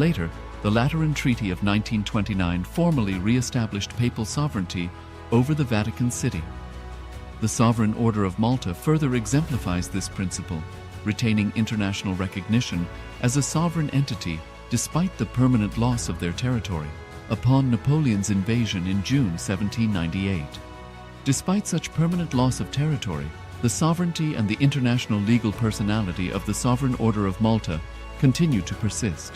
later, the Lateran Treaty of 1929 formally re-established papal sovereignty over the Vatican City. The Sovereign Order of Malta further exemplifies this principle, retaining international recognition as a sovereign entity despite the permanent loss of their territory upon Napoleon's invasion in June 1798. Despite such permanent loss of territory, the sovereignty and the international legal personality of the Sovereign Order of Malta continue to persist.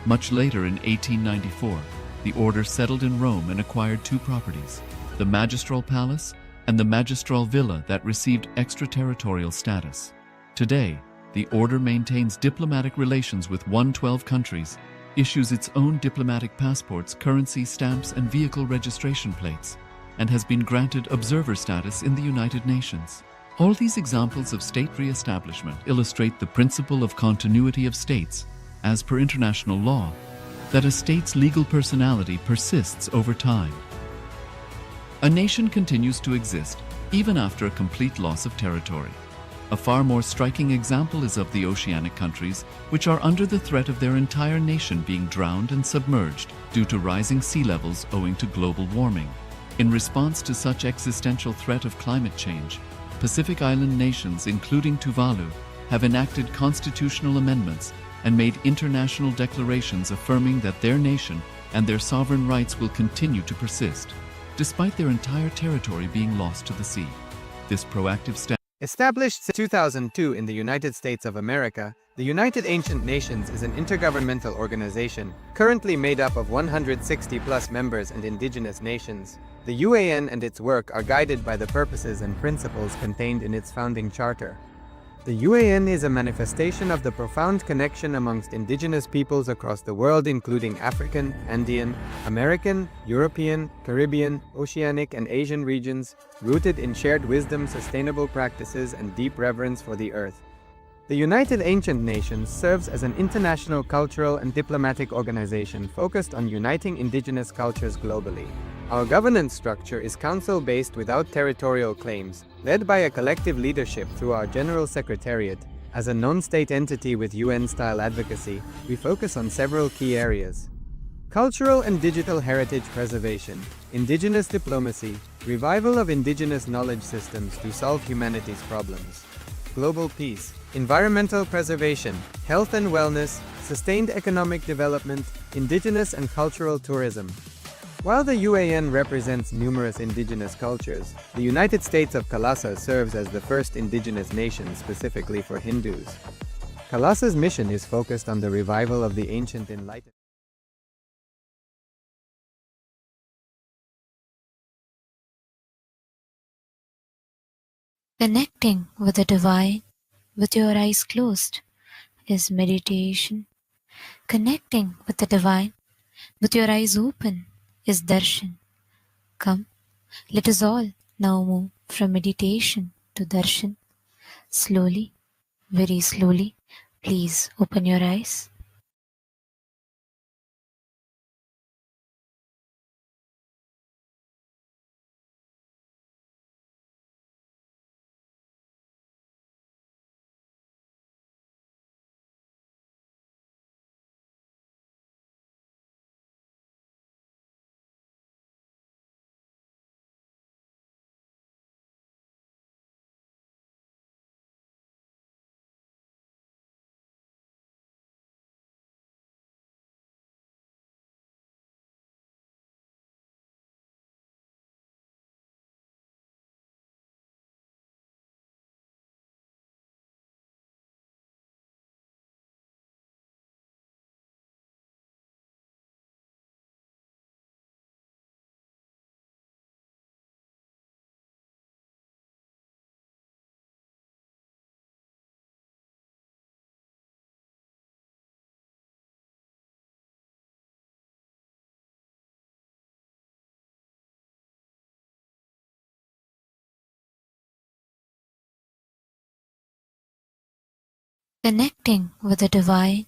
Much later in 1894, the order settled in Rome and acquired two properties, the Magistral Palace and the Magistral Villa that received extraterritorial status. Today, the order maintains diplomatic relations with 112 countries, issues its own diplomatic passports, currency stamps, and vehicle registration plates, and has been granted observer status in the United Nations. All these examples of state re-establishment illustrate the principle of continuity of states, as per international law, that a state's legal personality persists over time. A nation continues to exist even after a complete loss of territory. A far more striking example is of the oceanic countries, which are under the threat of their entire nation being drowned and submerged due to rising sea levels owing to global warming. In response to such existential threat of climate change, Pacific Island nations, including Tuvalu, have enacted constitutional amendments and made international declarations affirming that their nation and their sovereign rights will continue to persist, despite their entire territory being lost to the sea. This proactive step, established since 2002 in the United States of America, the United Ancient Nations is an intergovernmental organization currently made up of 160+ members and indigenous nations. The UAN and its work are guided by the purposes and principles contained in its founding charter. The UAN is a manifestation of the profound connection amongst indigenous peoples across the world, including African, Andean, American, European, Caribbean, Oceanic, and Asian regions, rooted in shared wisdom, sustainable practices, and deep reverence for the earth. The United Ancient Nations serves as an international cultural and diplomatic organization focused on uniting indigenous cultures globally. Our governance structure is council-based without territorial claims, led by a collective leadership through our General Secretariat. As a non-state entity with UN-style advocacy, we focus on several key areas: cultural and digital heritage preservation, indigenous diplomacy, revival of indigenous knowledge systems to solve humanity's problems, global peace, environmental preservation, health and wellness, sustained economic development, indigenous and cultural tourism. While the UAN represents numerous indigenous cultures, the United States of KAILASA serves as the first indigenous nation specifically for Hindus. KAILASA's mission is focused on the revival of the ancient enlightenment. Connecting with the divine with your eyes closed is meditation. Connecting with the divine with your eyes open is darshan. Come, let us all now move from meditation to darshan. Slowly, very slowly, please open your eyes. Connecting with the divine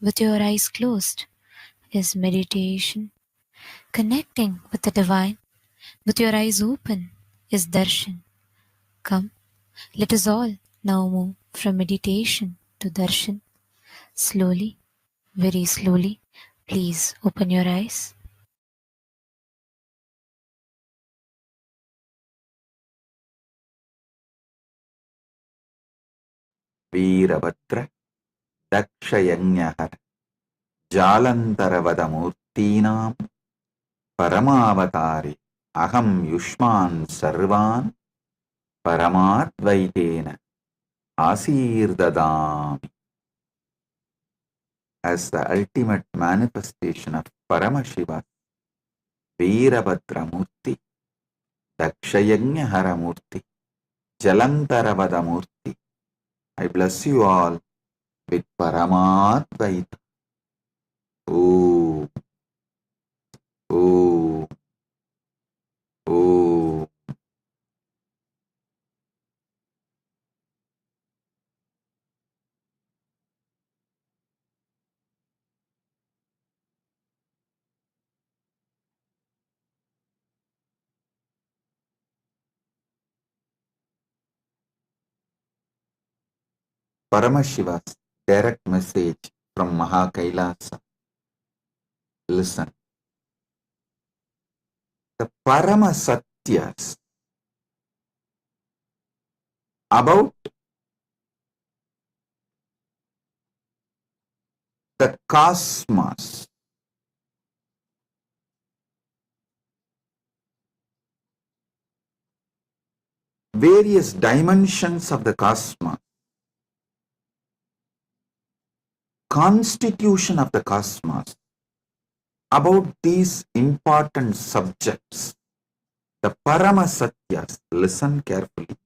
with your eyes closed is meditation. Connecting with the divine with your eyes open is darshan. Come, let us all now move from meditation to darshan. Slowly, Very slowly, please open your eyes. Veerabhadra Dakshayanyahara Jalantaravadamurtinam Paramavatari Aham Yushman Sarvan Paramadvaitena Asirdadami. As the ultimate manifestation of Paramashiva, Veerabhadra Murti, Dakshayanyahara Murti, Jalantaravada Murti, I bless you all with Paramadvaita. Om, Om, Om. Paramashiva's direct message from KAILASA. Listen. The Paramasatyas about the cosmos, various dimensions of the cosmos, constitution of the cosmos, about these important subjects, the Paramasatyas, listen carefully.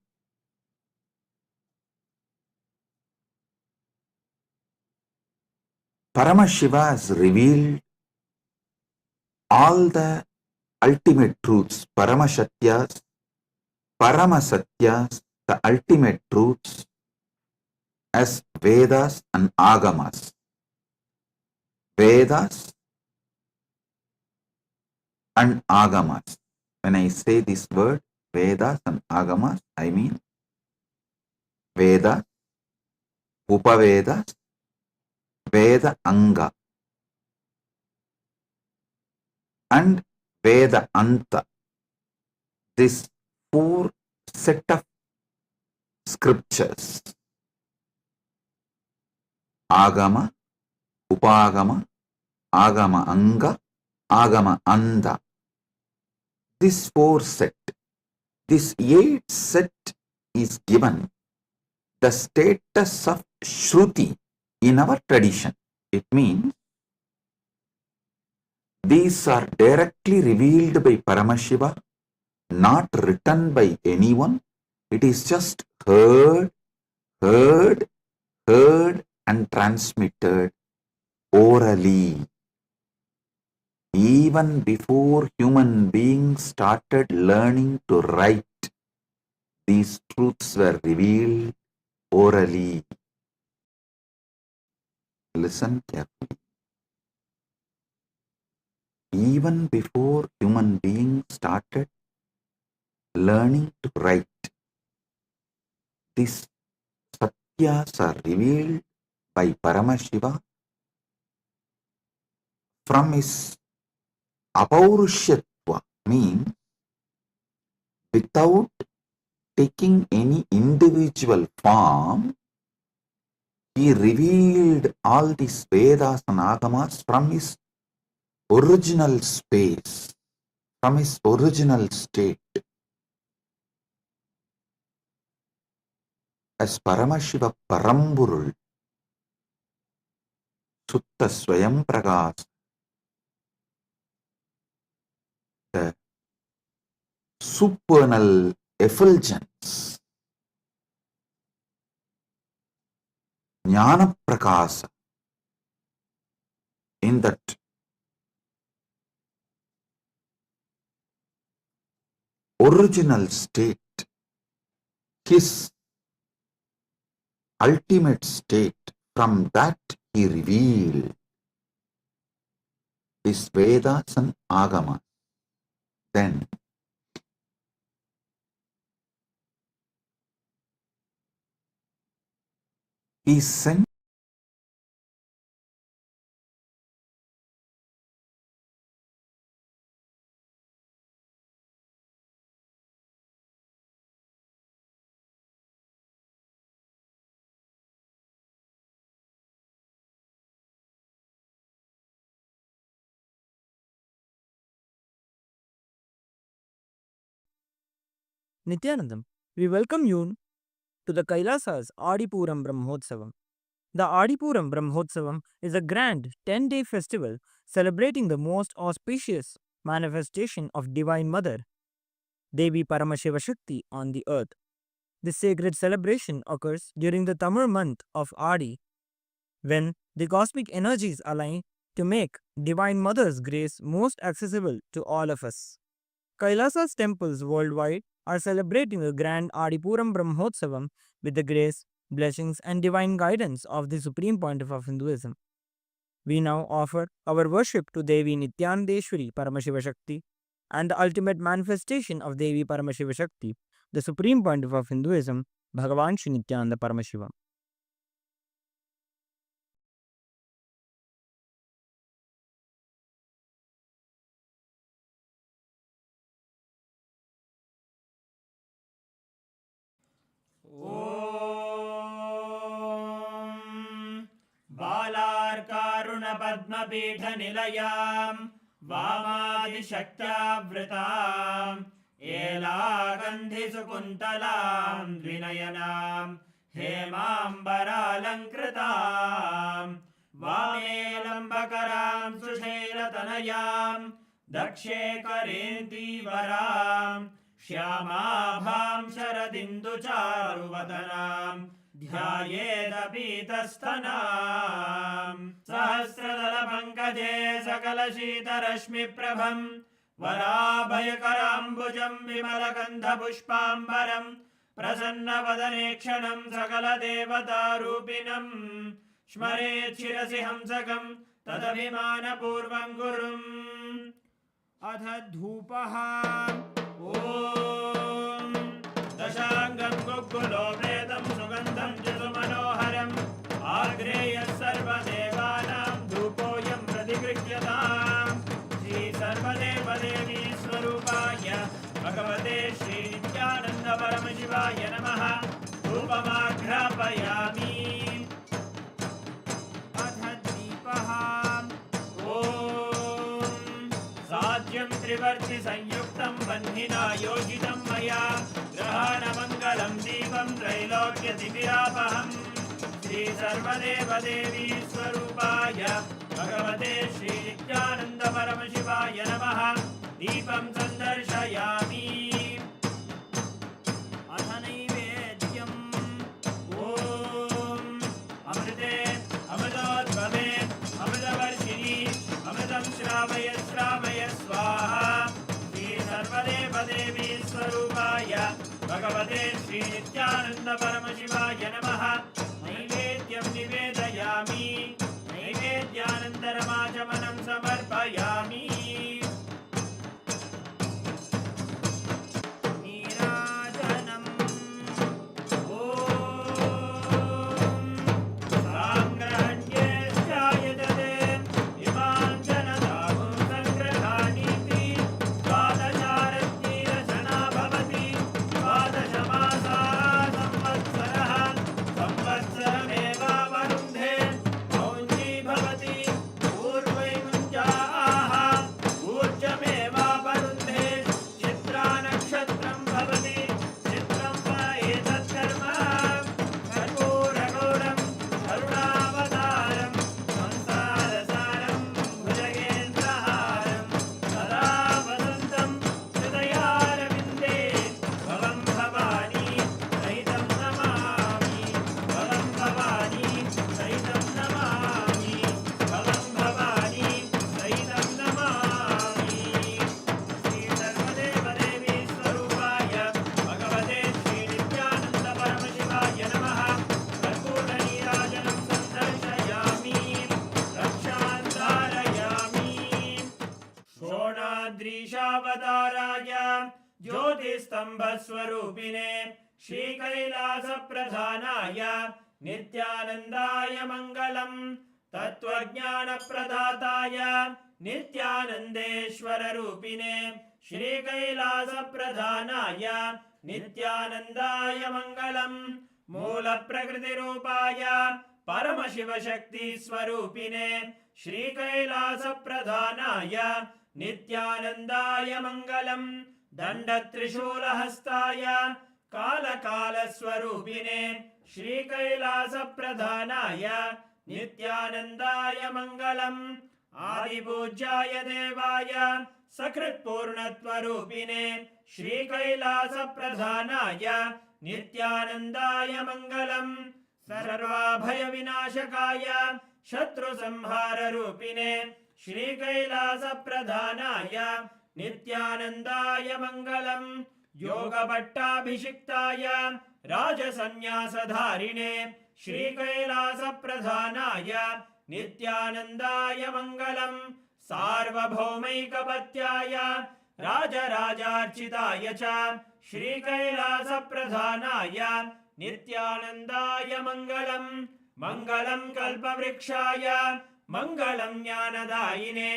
Paramashiva has revealed all the ultimate truths, Paramashatyas, the ultimate truths as Vedas and Agamas. Vedas and Agamas. When I say this word, Vedas and Agamas, I mean Vedas, Upavedas, Veda Anga, and Veda Anta. This four set of scriptures, Agama, Upagama, Agama Anga, Agama Anda. This four set, this 8 set is given the status of Shruti in our tradition. It means these are directly revealed by Paramashiva, not written by anyone. It is just heard, and transmitted orally. Even before human beings started learning to write, these truths were revealed orally. Listen carefully. Even before human beings started learning to write, these satyas are revealed by Paramashiva from his apaurushyattva, means without taking any individual form. He revealed all these Vedas and Agamas from his original space, from his original state. As Paramashiva Paramburul, Sutta Swayam Pragas, the supernal effulgence, Jnana Prakasa, in that original state, his ultimate state, from that he revealed his Vedas and Agamas. Then he sent Nithyanandam, we welcome you to the KAILASA's Adipuram Brahmotsavam. The Adipuram Brahmotsavam is a grand 10-day festival celebrating the most auspicious manifestation of Divine Mother, Devi Paramashiva Shakti on the earth. This sacred celebration occurs during the Tamil month of Adi, when the cosmic energies align to make Divine Mother's grace most accessible to all of us. Kailasa's temples worldwide are celebrating the grand Adipuram Brahmotsavam with the grace, blessings, and divine guidance of the Supreme Pontiff of Hinduism. We now offer our worship to Devi Nithyanandeshwari Paramashiva Shakti and the ultimate manifestation of Devi Paramashiva Shakti, the Supreme Pontiff of Hinduism, Bhagavan Nithyananda Paramashiva. बालार्कारुणपद्मपीठनिलयां वामादिशक्त्यावृतां एलागन्धिसुकुन्तलां द्विनयनां हेमाम्बरालङ्कृतां वामे लम्बकरां सुशैलतनयां दक्षे करेन्दीवरां श्यामाभां शरदिन्दुचारुवदनां ध्यायेदपीतस्तनां सहस्रदलपङ्कजे सकलशीतरश्मिप्रभं वराभयकराम्बुजं विमलगन्धपुष्पाम्बरं प्रसन्नवदने क्षणं सकलदेवतारूपिणं स्मरेत् शिरसि हंसकं तदभिमानपूर्वं गुरुम् अथ धूपः ॐ दशाङ्गं गुग्गुलोपेतं सुगन्धं च सुमनोहरम् आग्रेयः सर्वदेवानां धूपोऽयं प्रतिगृह्यताम् श्रीसर्वदेवदेवी स्वरूपाय भगवते श्रीनित्यानन्दपरमशिवाय नमः धूपमाघ्रापयामि अथ दीपः ॐ साध्यं त्रिवर्तिसंयुक्तं बह्निना योजितं मया ग्रहाणमङ्गलं दीपं त्रैलोक्यतिमिरापहम् श्रीसर्वदेवदेवी स्वरूपाय भगवते श्रीनित्यानन्दपरमशिवाय नमः दीपं सन्दर्शयामि अथ नैवेद्यम् ॐ अमृते अमृतोद्भवे अमृतवर्षिणि अमृतं श्रावय श्रावय स्वाहा श्रीसर्वदेवदेवी स्वरूपाय भगवते श्रीनित्यानन्दपरमशिवाय नमः नैवेद्यं निवेदयामि नैवेद्यानन्तरमाचमनं समर्पयामि नीराजनम् ॐ साङ्ग्रहण्येश्चायजते इमां जनतागुं सङ्ग्रहाणीति द्वादशारत्नीरचना भवति द्वादशमासा संवत्सरः संवत्सरमेवावरुन्धे मौञ्जी भवति पूर्वैमुञ्जाः ऊर्जमेवावरुन्धे चित्रानक्षत्रं भवति चित्रं वा एतत्कर्म कर्पूरगौरं करुणावतारं संसारसारं भुजगेन्द्रहारं सदा वसन्तं हृदयारविन्दे भवं भवानी सहितं नमामि भवं भवानी सहितं नमामि भवं भवानी सहितं नमामि श्रीसर्वदेवदेवी स्वरूपाय भगवते श्रीनित्यानन्दपरमशिवाय नमः कर्पूरनीराजनं सन्दर्शयामि रक्षां धारयामि षोणाद्रीशावताराय ज्योतिस्तम्भस्वरूपिणे श्रीकैलासप्रधानाय नित्यानन्दाय मङ्गलम् तत्त्वज्ञानप्रदाताय नित्यानन्देश्वररूपिणे श्रीकैलासप्रधानाय नित्यानन्दाय मङ्गलम् मूलप्रकृतिरूपाय परमशिवशक्तिस्वरूपिणे श्रीकैलासप्रधानाय नित्यानन्दाय मङ्गलम् दण्डत्रिशूलहस्ताय कालकालस्वरूपिणे श्रीकैलासप्रधानाय नित्यानन्दाय मङ्गलम् आदिपूज्याय देवाय सकृत्पूर्णत्वरूपिणे श्रीकैलासप्रधानाय नित्यानन्दाय मङ्गलम् सर्वाभयविनाशकाय शत्रुसंहाररूपिणे श्रीकैलासप्रधानाय नित्यानन्दाय मङ्गलम् योगभट्टाभिषिक्ताय राजसन्न्यासधारिणे श्रीकैलासप्रधानाय नित्यानन्दाय मङ्गलम् सार्वभौमैकपत्याय राजराजार्चिताय च श्रीकैलासप्रधानाय नित्यानन्दाय मङ्गलम् मङ्गलम् कल्पवृक्षाय मङ्गलम् ज्ञानदायिने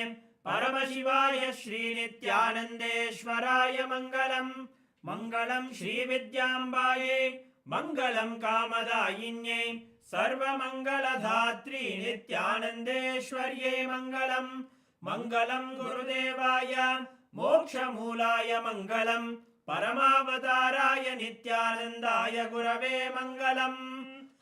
परमशिवाय श्रीनित्यानन्देश्वराय मङ्गलम् मङ्गलम् श्रीविद्याम्बायै मङ्गलम् कामदायिन्यै सर्वमङ्गलधात्री नित्यानन्देश्वर्यै मङ्गलम् मङ्गलम् गुरुदेवाय मोक्षमूलाय मङ्गलम् परमावताराय नित्यानन्दाय गुरवे मङ्गलम्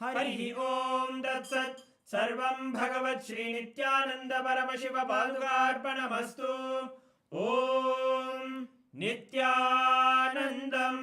हरिः ओम् तत्सत् सर्वं भगवत् श्री नित्यानन्द परमशिव पादुकार्पणमस्तु ॐ नित्यानन्दम्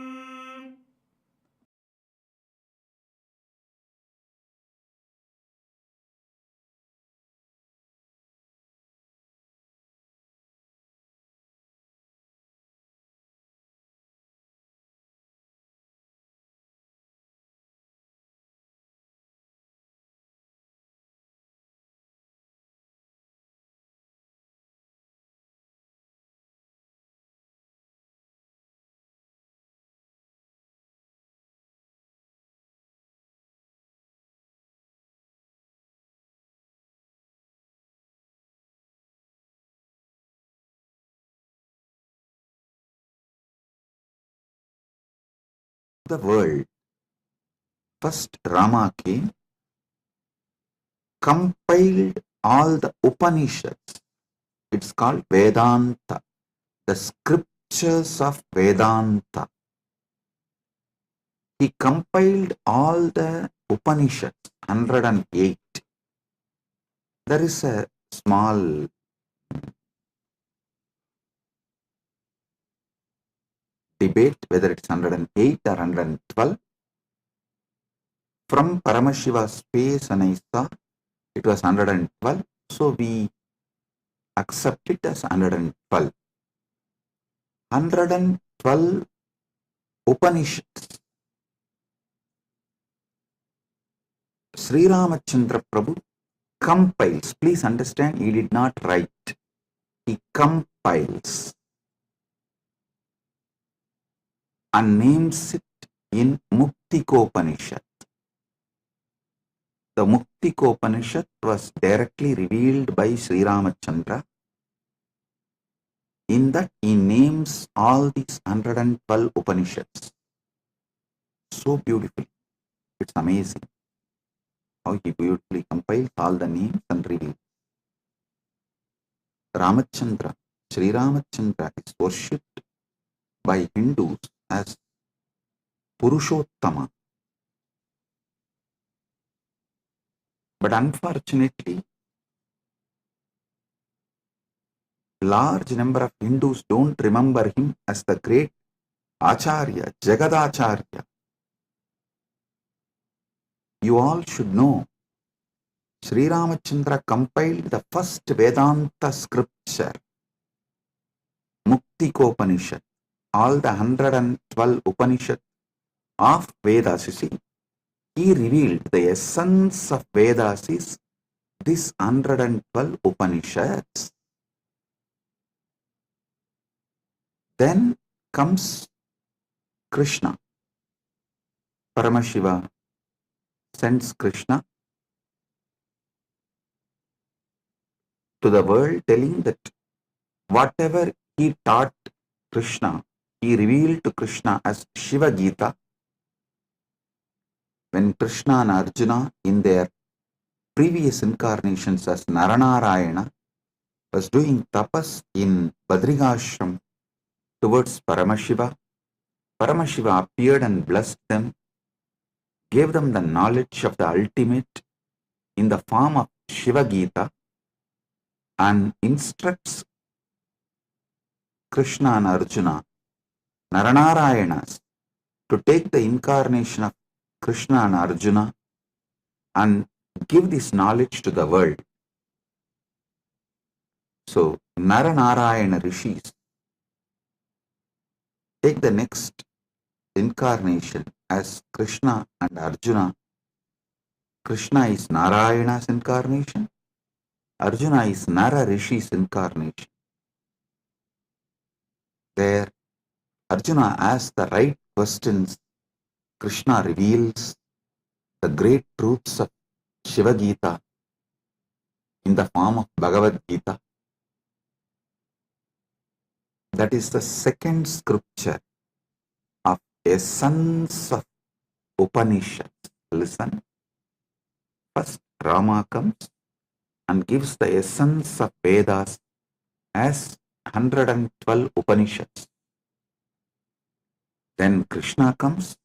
The world. First Rama came, compiled all the Upanishads. It's called Vedanta, the scriptures of Vedanta. He compiled all the Upanishads, 108. There is a small debate whether it's 108 or 112. From Paramashiva's space and I saw it was 112, so we accept it as 112. 112 Upanishads. Sri Ramachandra Prabhu compiles. Please understand, he did not write. He compiles and names it in Muktikopanishad. The Muktikopanishad was directly revealed by Sri Ramachandra. In that he names all these 112 Upanishads. So beautiful. It's amazing how he beautifully compiles all the names and reveals. Ramachandra, Sri Ramachandra is worshipped by Hindus as Purushottama. But unfortunately, large number of Hindus don't remember him as the great Acharya, Jagadacharya. You all should know, Sri Ramachandra compiled the first Vedanta scripture, Muktikopanishad. All the 112 Upanishads of Vedas, you see, he revealed the essence of Vedas is this 112 Upanishads. Then comes Krishna. Paramashiva sends Krishna to the world telling that whatever he taught Krishna, he revealed to Krishna as Shiva Gita. When Krishna and Arjuna in their previous incarnations as Naranarayana was doing tapas in Badrigashram, towards Paramashiva. Paramashiva appeared and blessed them, gave them the knowledge of the ultimate in the form of Shiva Gita, and instructs Krishna and Arjuna, Naranarayanas, to take the incarnation of Krishna and Arjuna and give this knowledge to the world. So, Naranarayana Rishis take the next incarnation as Krishna and Arjuna. Krishna is Narayana's incarnation, Arjuna is Nara Rishi's incarnation. There, Arjuna asks the right questions. Krishna reveals the great truths of Shiva Gita in the form of Bhagavad Gita. That is the second scripture of essence of Upanishads. Listen. First, Rama comes and gives the essence of Vedas as 112 Upanishads. Then Krishna comes,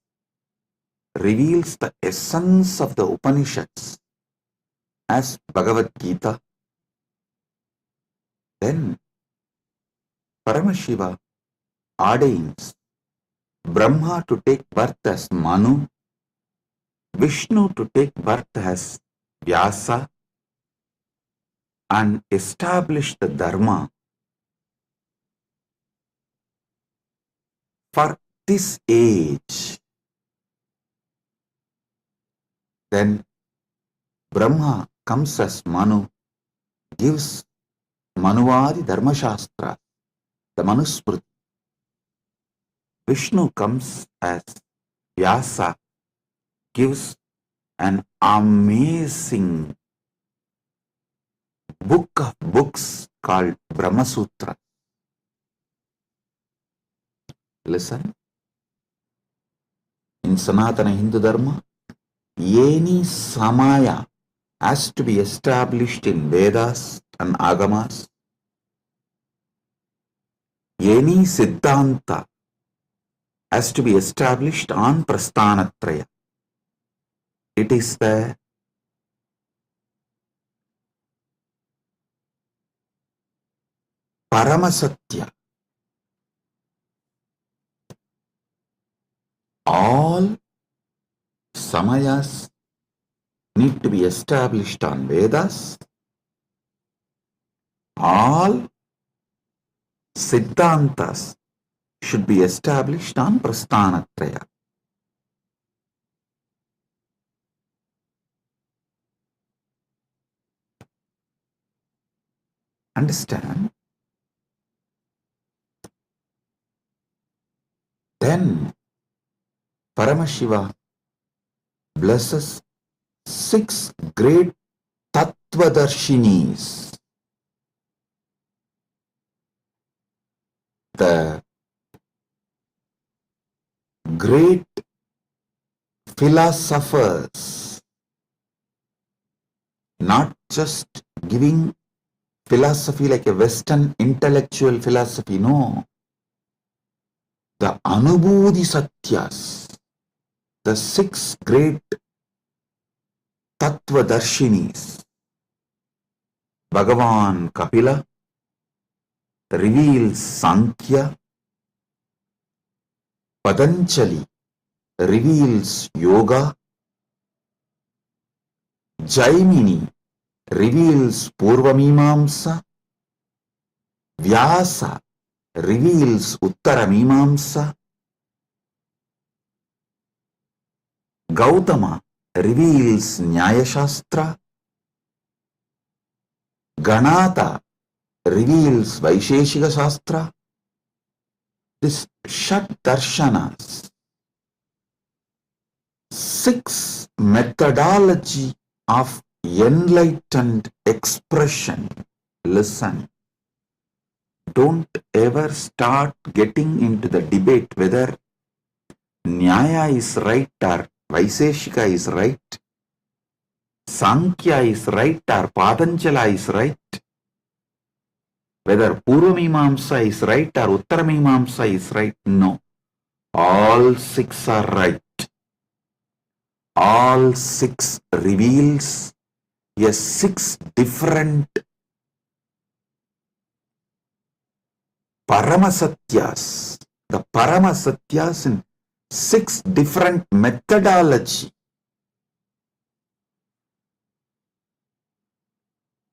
reveals the essence of the Upanishads as Bhagavad Gita. Then Paramashiva ordains Brahma to take birth as Manu, Vishnu to take birth as Vyasa, and establish the Dharma for this age. Then Brahma comes as Manu, gives Manuvadi Dharma Shastra, the Manusmriti. Vishnu comes as Vyasa, gives an amazing book of books called Brahma Sutra. Listen. In Sanatana Hindu Dharma, any Samaya has to be established in Vedas and Agamas. Any Siddhanta has to be established on Prasthanatraya. It is the Paramasatya. All Samayas need to be established on Vedas. All Siddhantas should be established on Prasthanatraya. Understand? Then Paramashiva blesses 6 great Tattvadarshinis. The great philosophers, not just giving philosophy like a Western intellectual philosophy, no. The Anubhuti Satyas, the 6 great Tattvadarshinis. Bhagavan Kapila reveals Sankhya, Patanjali reveals Yoga, Jaimini reveals Purvamimamsa, Vyasa reveals Uttaramimamsa, Gautama reveals Nyaya Shastra, Ganata reveals Vaisheshika Shastra. This Shat Darshanas, 6 methodology of enlightened expression. Listen. Don't ever start getting into the debate whether Nyaya is right or Vaisheshika is right, Sankhya is right or Patanjala is right. Whether Purvamimamsa is right or Uttaramimamsa is right, no. All six are right. All six reveals a six different Paramasatyas. The Paramasatyas in six different methodology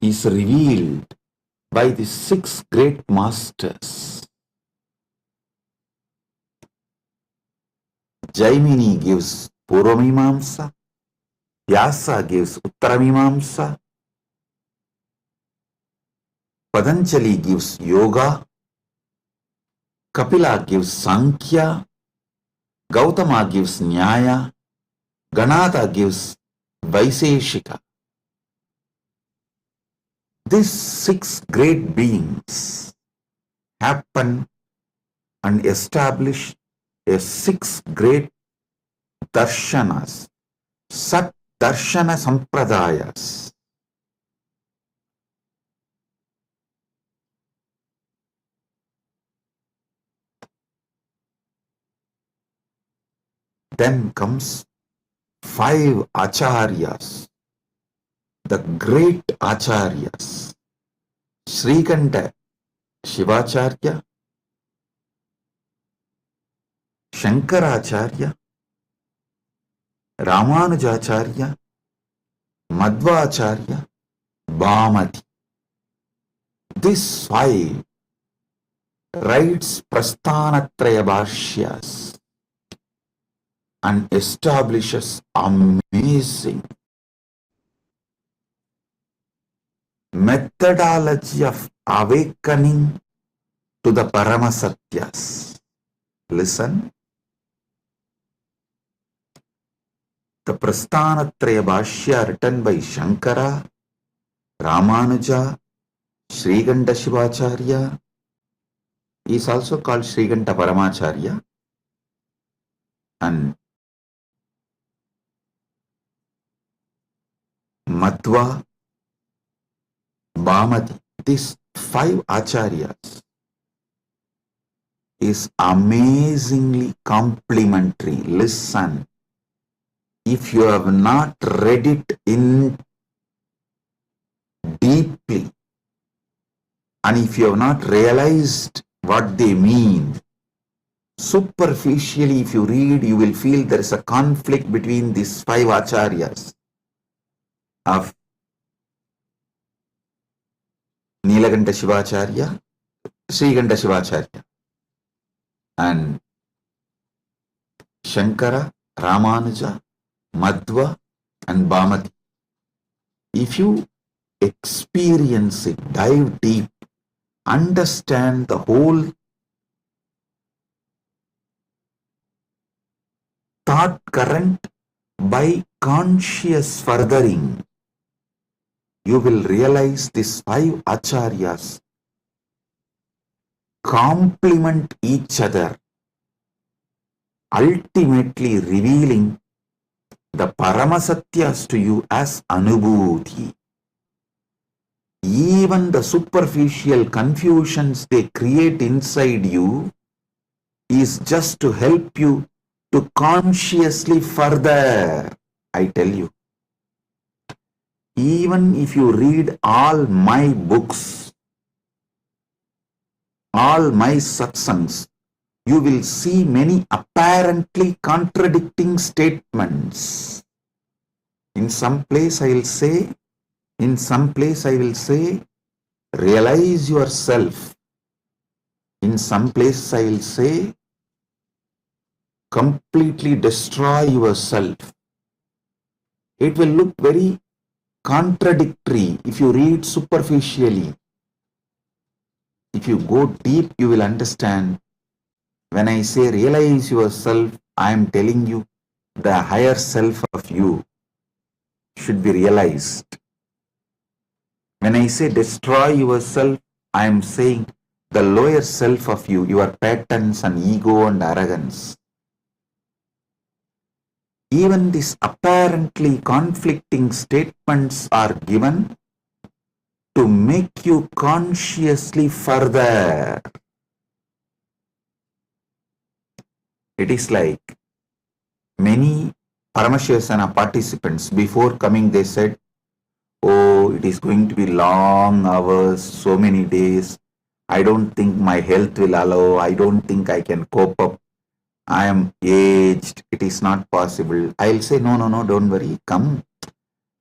is revealed by the six great masters. Jaimini gives Purvamimamsa, Vyasa gives Uttaramimamsa, Patanjali gives Yoga, Kapila gives Sankhya, Gautama gives Nyaya, Ganatha gives Vaiseshika. These six great beings happen and establish a six great darshanas, Sat Darshana Sampradayas. Then comes five acharyas, the great acharyas. Srikanta Shivacharya, Shankaracharya, Ramanujacharya, Madhvacharya, Bhamati. These five writes Prasthanatraya Bhashyas and establishes amazing methodology of awakening to the Paramasatyas. Listen. The Prasthanatraya Bhashya written by Shankara, Ramanuja, Srikanta Shivacharya is also called Srikanta Paramacharya, and Madhva, Bhamati. These five acharyas is amazingly complementary. Listen. If you have not read it in deeply, and if you have not realized what they mean, superficially if you read, you will feel there is a conflict between these five acharyas of Nilakanta Shivacharya, Srikanta Shivacharya, and Shankara, Ramanuja, Madhva, and Bhamati. If you experience it, dive deep, understand the whole thought current by conscious furthering, you will realize these five acharyas complement each other, ultimately revealing the Paramasatyas to you as Anubhuti. Even the superficial confusions they create inside you is just to help you to consciously further. I tell you, even if you read all my books, all my satsangs, you will see many apparently contradicting statements. In some place I will say, realize yourself. In some place I will say, completely destroy yourself. It will look very contradictory if you read superficially. If you go deep, you will understand. When I say realize yourself, I am telling you the higher self of you should be realized. When I say destroy yourself, I am saying the lower self of you, your patterns and ego and arrogance. Even these apparently conflicting statements are given to make you consciously further. It is like many Paramashivasana participants before coming, they said, oh, it is going to be long hours, so many days. I don't think my health will allow. I don't think I can cope up. I am aged. It is not possible. I'll say, no, don't worry. Come.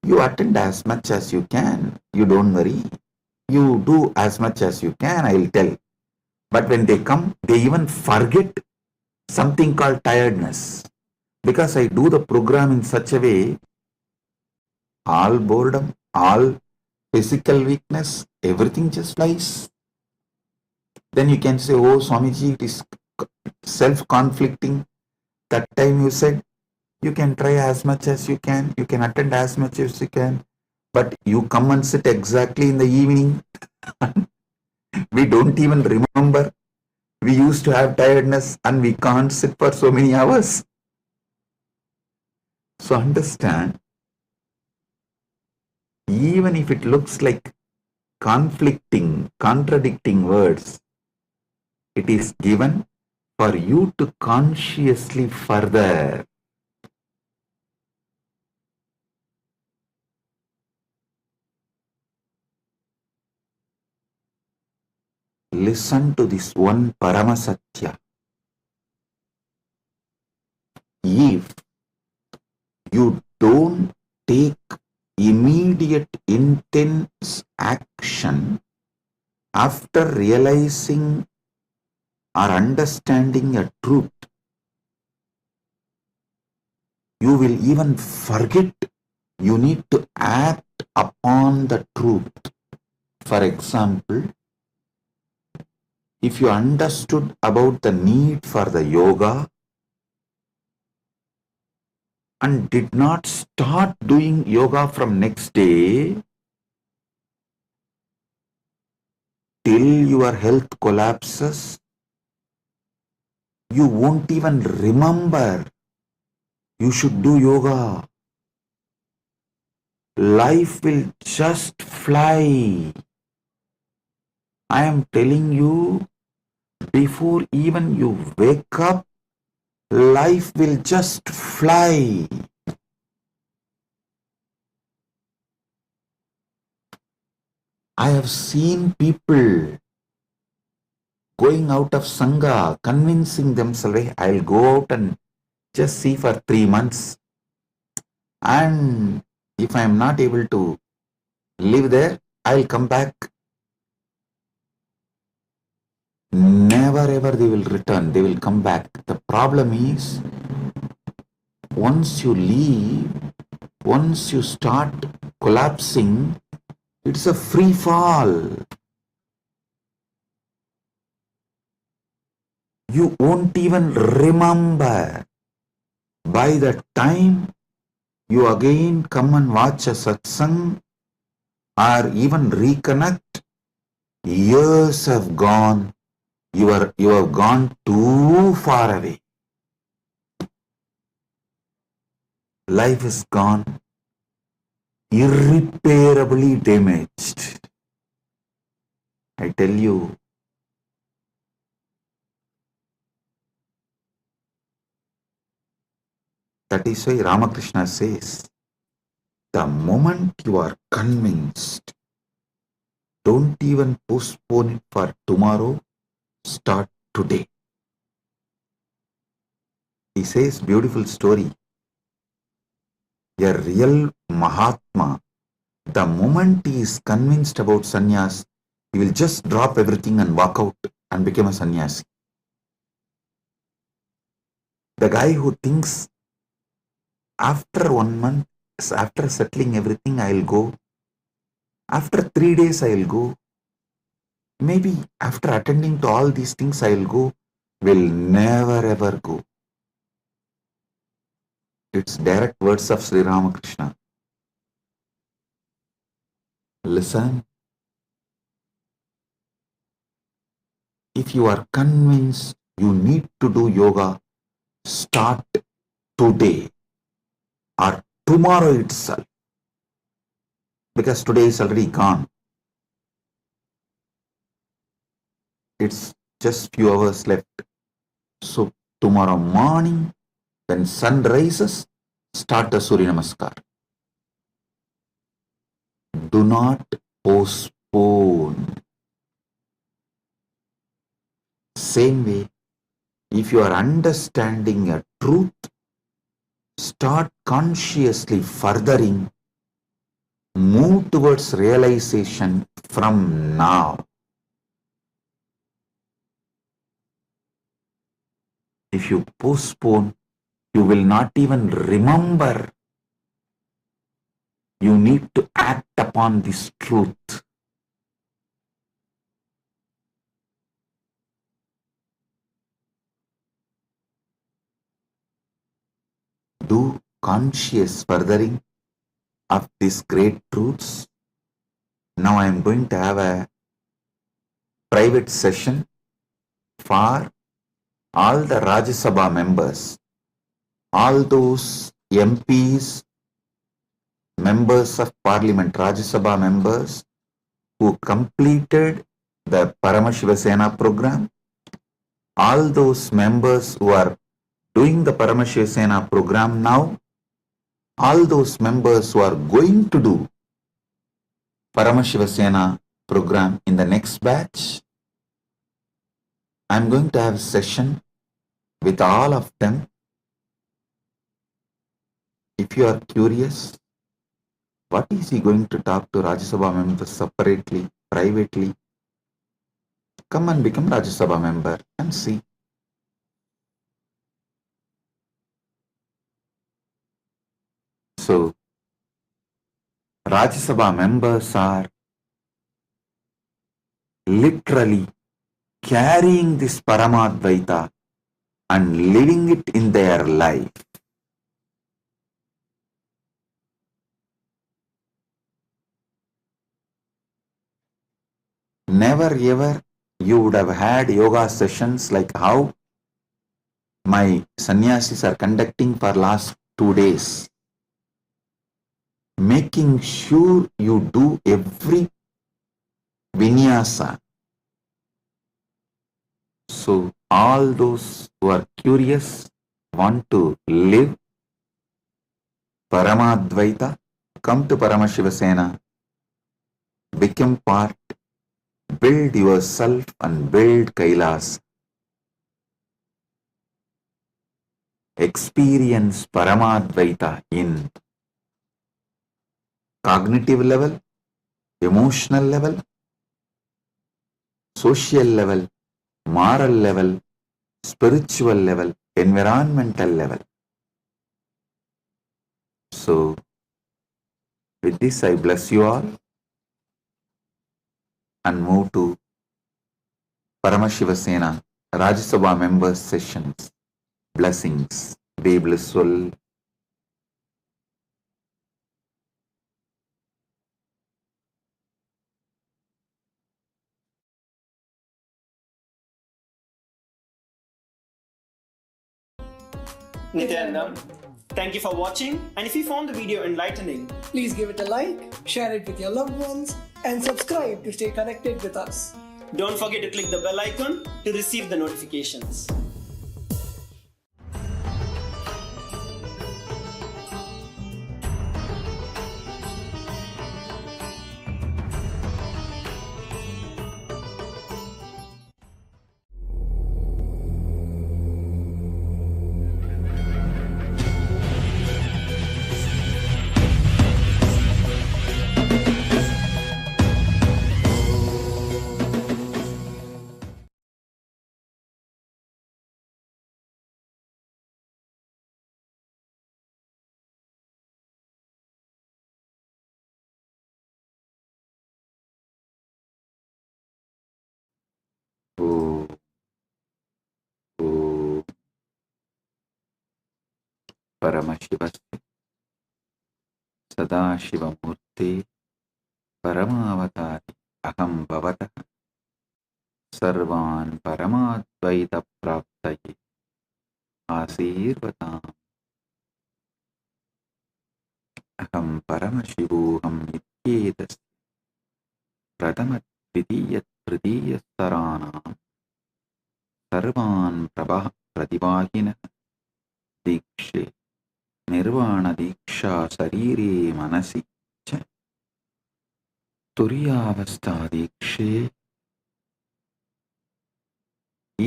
You attend as much as you can. You don't worry. You do as much as you can, I'll tell. But when they come, they even forget something called tiredness. Because I do the program in such a way, all boredom, all physical weakness, everything just flies. Then you can say, oh, Swamiji, it is self-conflicting. That time you said, you can try as much as you can attend as much as you can, but you come and sit exactly in the evening. We don't even remember. We used to have tiredness and we can't sit for so many hours. So understand, even if it looks like conflicting, contradicting words, it is given for you to consciously further. Listen to this one Paramasatya. If you don't take immediate intense action after realizing or understanding a truth, you will even forget you need to act upon the truth. For example, if you understood about the need for the yoga and did not start doing yoga from next day till your health collapses, you won't even remember you should do yoga. Life will just fly. I am telling you, before even you wake up, life will just fly. I have seen people going out of Sangha, convincing themselves, hey, I'll go out and just see for 3 months. And if I am not able to live there, I'll come back. Never ever they will return, they will come back. The problem is, once you leave, once you start collapsing, it's a free fall. You won't even remember. By the time you again come and watch a satsang or even reconnect, years have gone. You have gone too far away. Life is gone, irreparably damaged. I tell you, that is why Ramakrishna says, the moment you are convinced, don't even postpone it for tomorrow, start today. He says, beautiful story. A real Mahatma, the moment he is convinced about sannyas, he will just drop everything and walk out and become a sannyasi. The guy who thinks, after 1 month, after settling everything, I'll go. After 3 days, I'll go. Maybe after attending to all these things, I'll go. Will never ever go. It's direct words of Sri Ramakrishna. Listen. If you are convinced you need to do yoga, start today or tomorrow itself. Because today is already gone. It's just few hours left. So tomorrow morning, when sun rises, start the Surya Namaskar. Do not postpone. Same way, if you are understanding a truth, start consciously furthering, move towards realization from now. If you postpone, you will not even remember. You need to act upon this truth. Do conscious furthering of these great truths. Now I am going to have a private session for all the Rajya Sabha members, all those MPs, members of Parliament, Rajya Sabha members who completed the Paramashiva Sena program, all those members who are doing the Paramashiva Sena program now, all those members who are going to do Paramashiva Sena program in the next batch. I'm going to have a session with all of them. If you are curious, what is he going to talk to Rajya Sabha members separately, privately? Come and become Rajya Sabha member and see. So, Rajya Sabha members are literally carrying this Paramadvaita and living it in their life. Never ever you would have had yoga sessions like how my sannyasis are conducting for last 2 days. Making sure you do every vinyasa. So all those who are curious, want to live Paramadvaita, come to Paramashiva Sena, become part, build yourself and build Kailasa. Experience Paramadvaita in cognitive level, emotional level, social level, moral level, spiritual level, environmental level. So, with this I bless you all and move to Paramashiva Sena Rajya Sabha members sessions. Blessings. Be blissful. Nithyananda, thank you for watching, and if you found the video enlightening, please give it a like, share it with your loved ones, and subscribe to stay connected with us. don't forget to click the bell icon to receive the notifications. O Paramashiva Sadashiva Murthy Paramavatari Aham Bhavata Sarvan Paramadvaita Praptaye Asirvatam Aham Paramashivoham Nityetas Pratama Tritya Saranam सर्वान् प्रतिवाहिनः दीक्षे निर्वाणदीक्षा शरीरे मनसि च तुर्यावस्थादीक्षे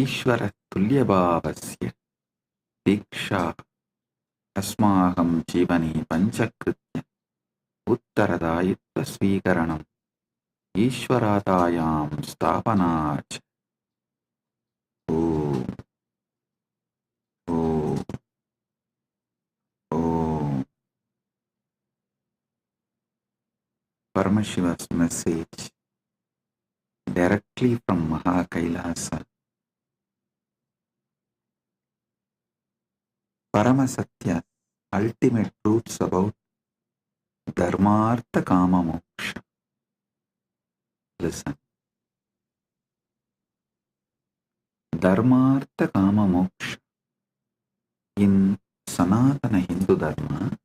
ईश्वरतुल्यभावस्य दीक्षा अस्माकं जीवने पञ्चकृत्य उत्तरदायित्वस्वीकरणम् ईश्वरातायां स्थापना च। Om Om Om. Paramashiva's message directly from KAILASA. Paramasatya, ultimate truths about Dharmartha Kama Moksha. Listen. Dharmartha Kama Moksha in Sanatana Hindu Dharma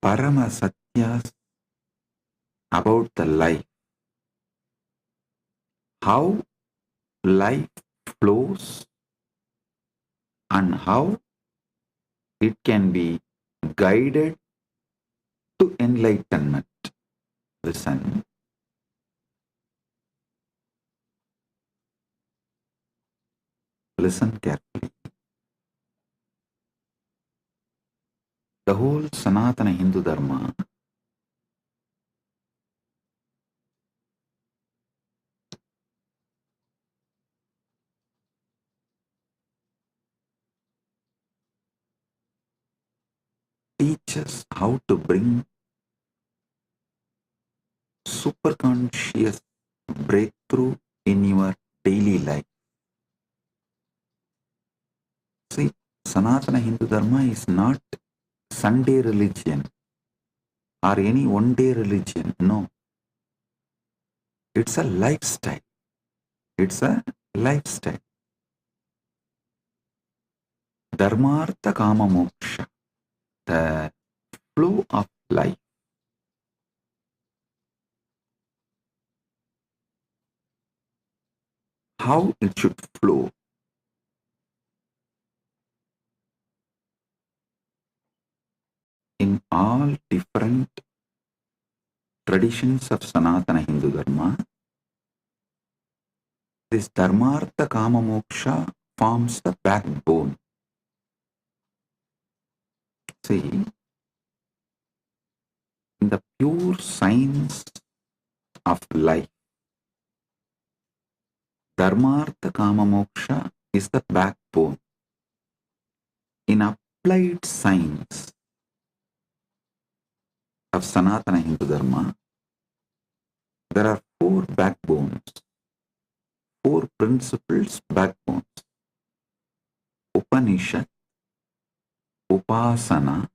Paramasatyas about the life, how life flows and how it can be guided to enlightenment. Listen. Listen carefully. The whole Sanatana Hindu Dharma teaches how to bring superconscious breakthrough in your daily life. See, Sanatana Hindu Dharma is not Sunday religion or any one-day religion. No. It's a lifestyle. It's a lifestyle. Dharmartha Kama Moksha, the flow of life. How it should flow. In all different traditions of Sanatana Hindu Dharma, this Dharmartha Kama Moksha forms the backbone. See, in the pure science of life, Dharmartha Kama Moksha is the backbone. In applied science of Sanatana Hindu Dharma, there are four backbones, four principles backbones. Upanishad, Upasana,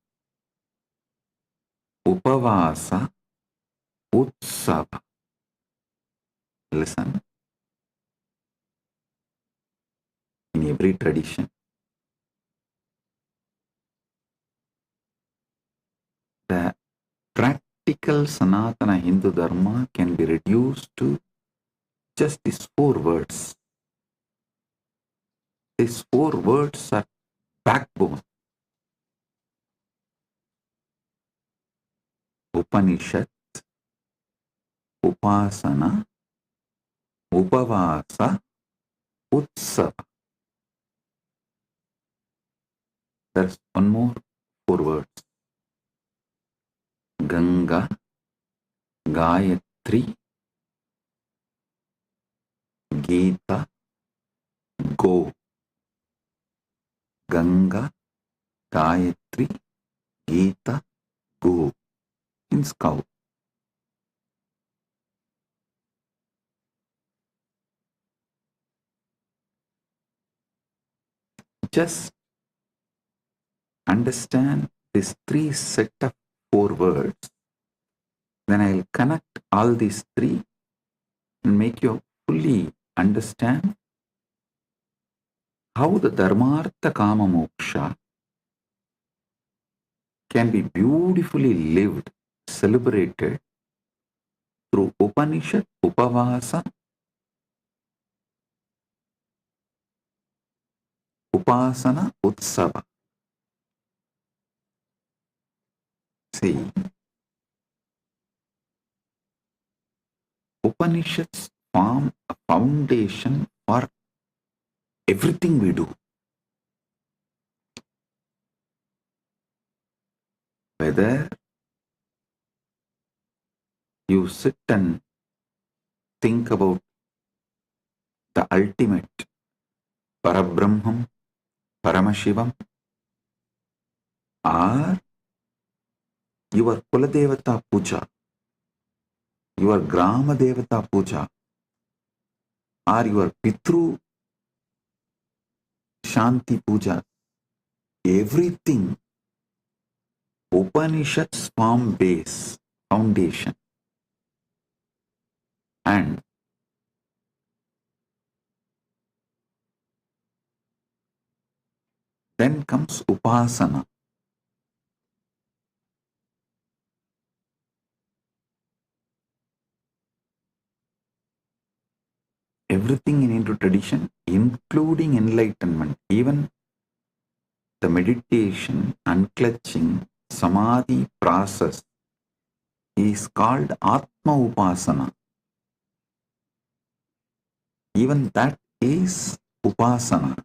Upavasa, Utsava. Listen. In every tradition, the practical Sanatana Hindu Dharma can be reduced to just these four words. These four words are backbone. Upanishad, Upasana, Upavasa, Utsava. There's one more four words. Ganga, Gayatri, Gita, Go. Ganga, Gayatri, Gita, Go. Means cow. Just understand these three set of four words, then I'll connect all these three and make you fully understand how the Dharmartha Kama Moksha can be beautifully lived, celebrated through Upanishad, Upavasa, Upasana, Utsava. See, Upanishads form a foundation for everything we do. Whether you sit and think about the ultimate Parabrahmam, Paramashivam, or your Kuladevata Puja, your Grama Devata Puja, or your Pitru Shanti Puja, everything Upanishads form base, foundation. And then comes Upasana. Everything in Hindu tradition, including enlightenment, even the meditation, unclutching, samadhi process is called Atma Upasana. Even that is Upasana.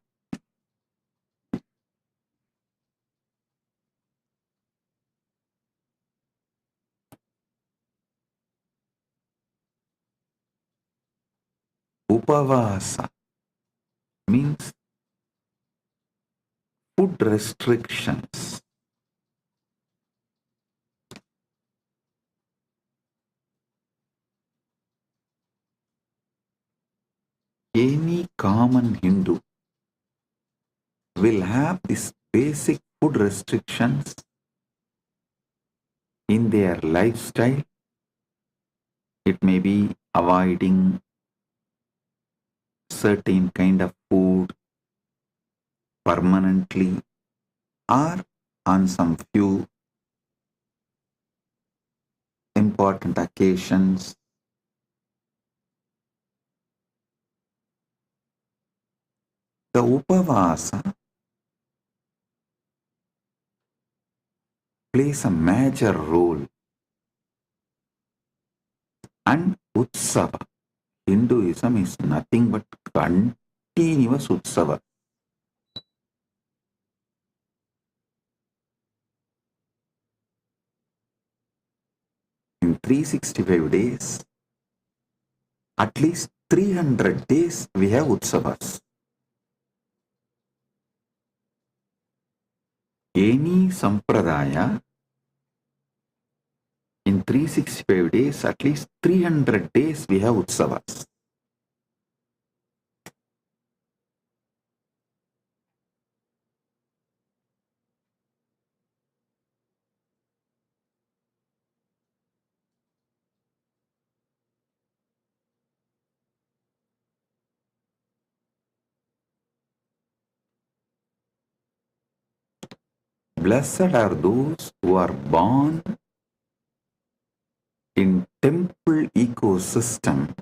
Upavasa means food restrictions. Any common Hindu will have these basic food restrictions in their lifestyle. It may be avoiding certain kind of food permanently or on some few important occasions. The Upavasa plays a major role, and Utsava, Hinduism is nothing but continuous Utsava. In 365 days, at least 300 days we have Utsavas. Any sampradaya in 365 days, at least 300 days we have Utsavas. Blessed are those who are born in temple ecosystem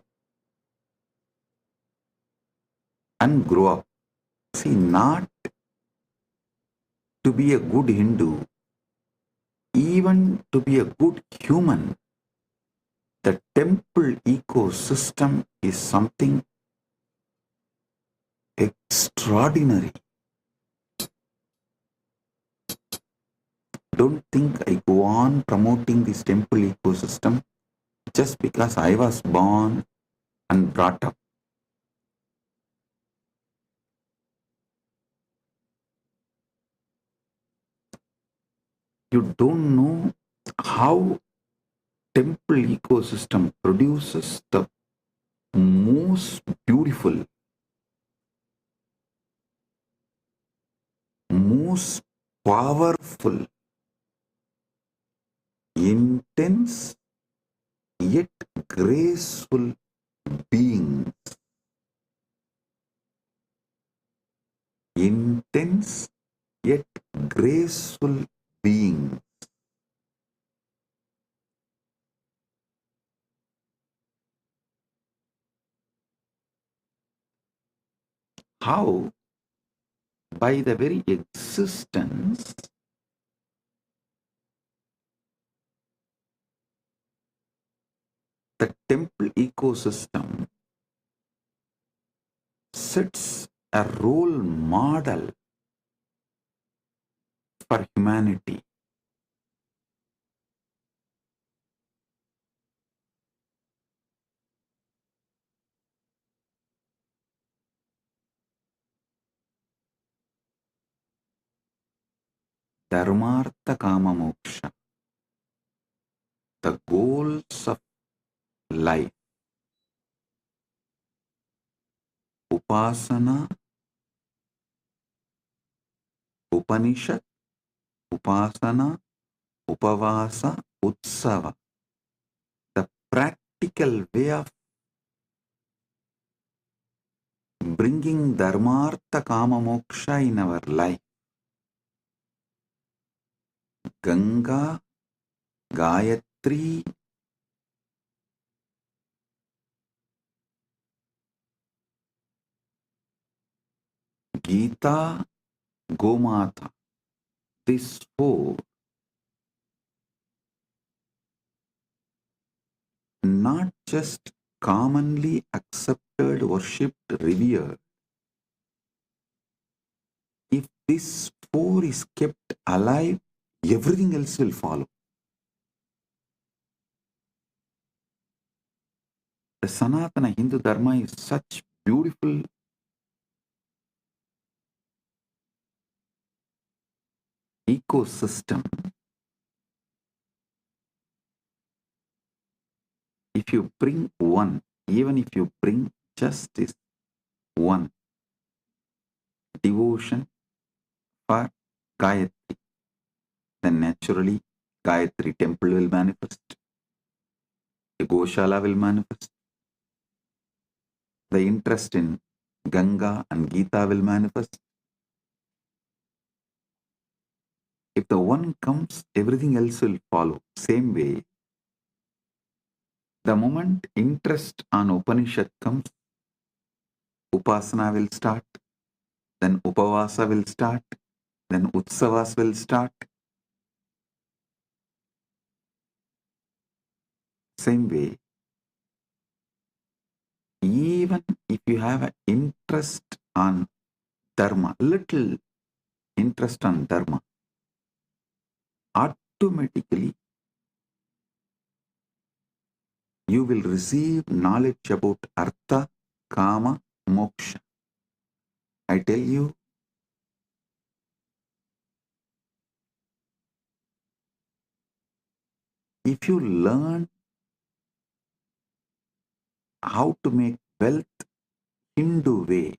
and grow up. See, not to be a good Hindu, even to be a good human, the temple ecosystem is something extraordinary. Don't think I go on promoting this temple ecosystem just because I was born and brought up. You don't know how temple ecosystem produces the most beautiful, most powerful, intense yet graceful beings, intense yet graceful beings. How? By the very existence the temple ecosystem sets a role model for humanity. Dharmartha Kama Moksha, the goals of life. Upasana, Upanishad, Upasana, Upavasa, Utsava. The practical way of bringing Dharmartha Kama Moksha in our life. Ganga, Gayatri, Gita, Gomata. These four not just commonly accepted, worshipped, revered. If this four is kept alive, everything else will follow. The Sanatana Hindu Dharma is such beautiful ecosystem. If you bring one, even if you bring justice, one, devotion for Gayatri, then naturally Gayatri temple will manifest, a Goshala will manifest, the interest in Ganga and Gita will manifest. If the one comes, everything else will follow. Same way, the moment interest on Upanishad comes, Upasana will start, then Upavasa will start, then Utsavas will start. Same way, even if you have an interest on Dharma, little interest on Dharma, automatically you will receive knowledge about Artha, Kama, Moksha. I tell you, if you learn how to make wealth Hindu way,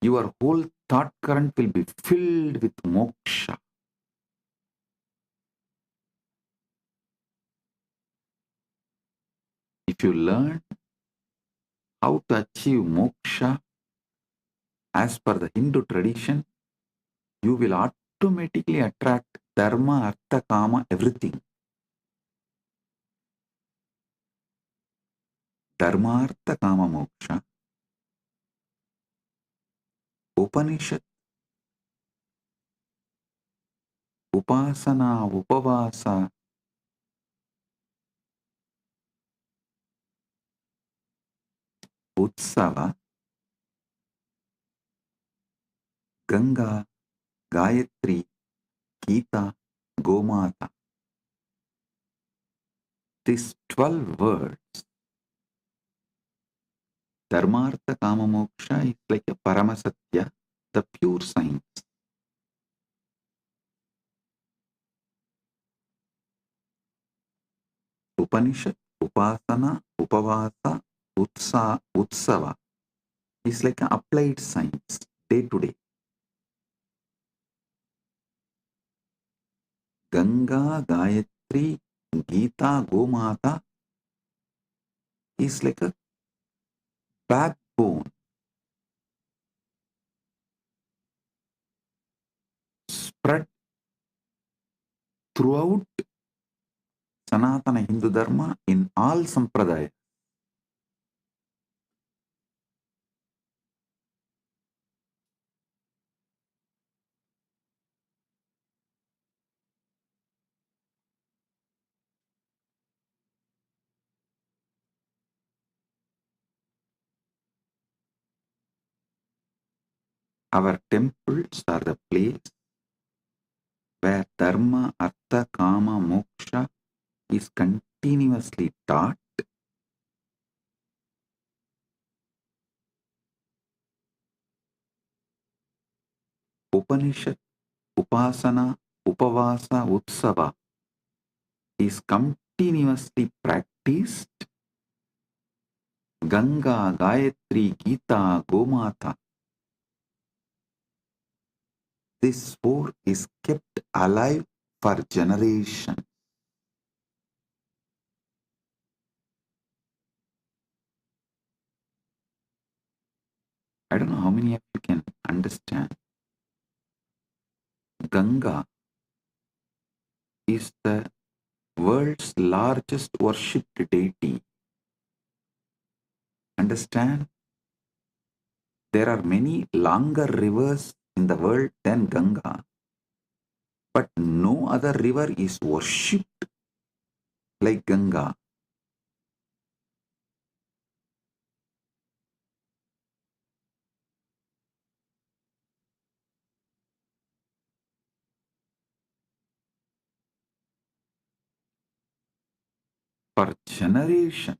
your whole thought current will be filled with moksha. If you learn how to achieve moksha as per the Hindu tradition, you will automatically attract dharma, artha, kama, everything. Dharma, artha, kama, moksha. Upanishad, upasana, upavasa, utsava, Ganga, Gayatri, Gita, Gomata. These 12 words, Dharmartha Kama Moksha, is like a Paramasatya, the pure science. Upanishad, Upasana, Upavasa, Utsava is like an applied science, day to day. Ganga, Gayatri, Gita, Gomata is like a backbone spread throughout Sanatana Hindu Dharma in all sampradayas. Our temples are the place where Dharma, Artha, Kama, Moksha is continuously taught. Upanishad, Upasana, Upavasa, Utsava is continuously practiced. Ganga, Gayatri, Gita, Gomata. This four is kept alive for generations. I don't know how many of you can understand. Ganga is the world's largest worshipped deity. Understand? There are many longer rivers in the world than Ganga, but no other river is worshipped like Ganga. For generations,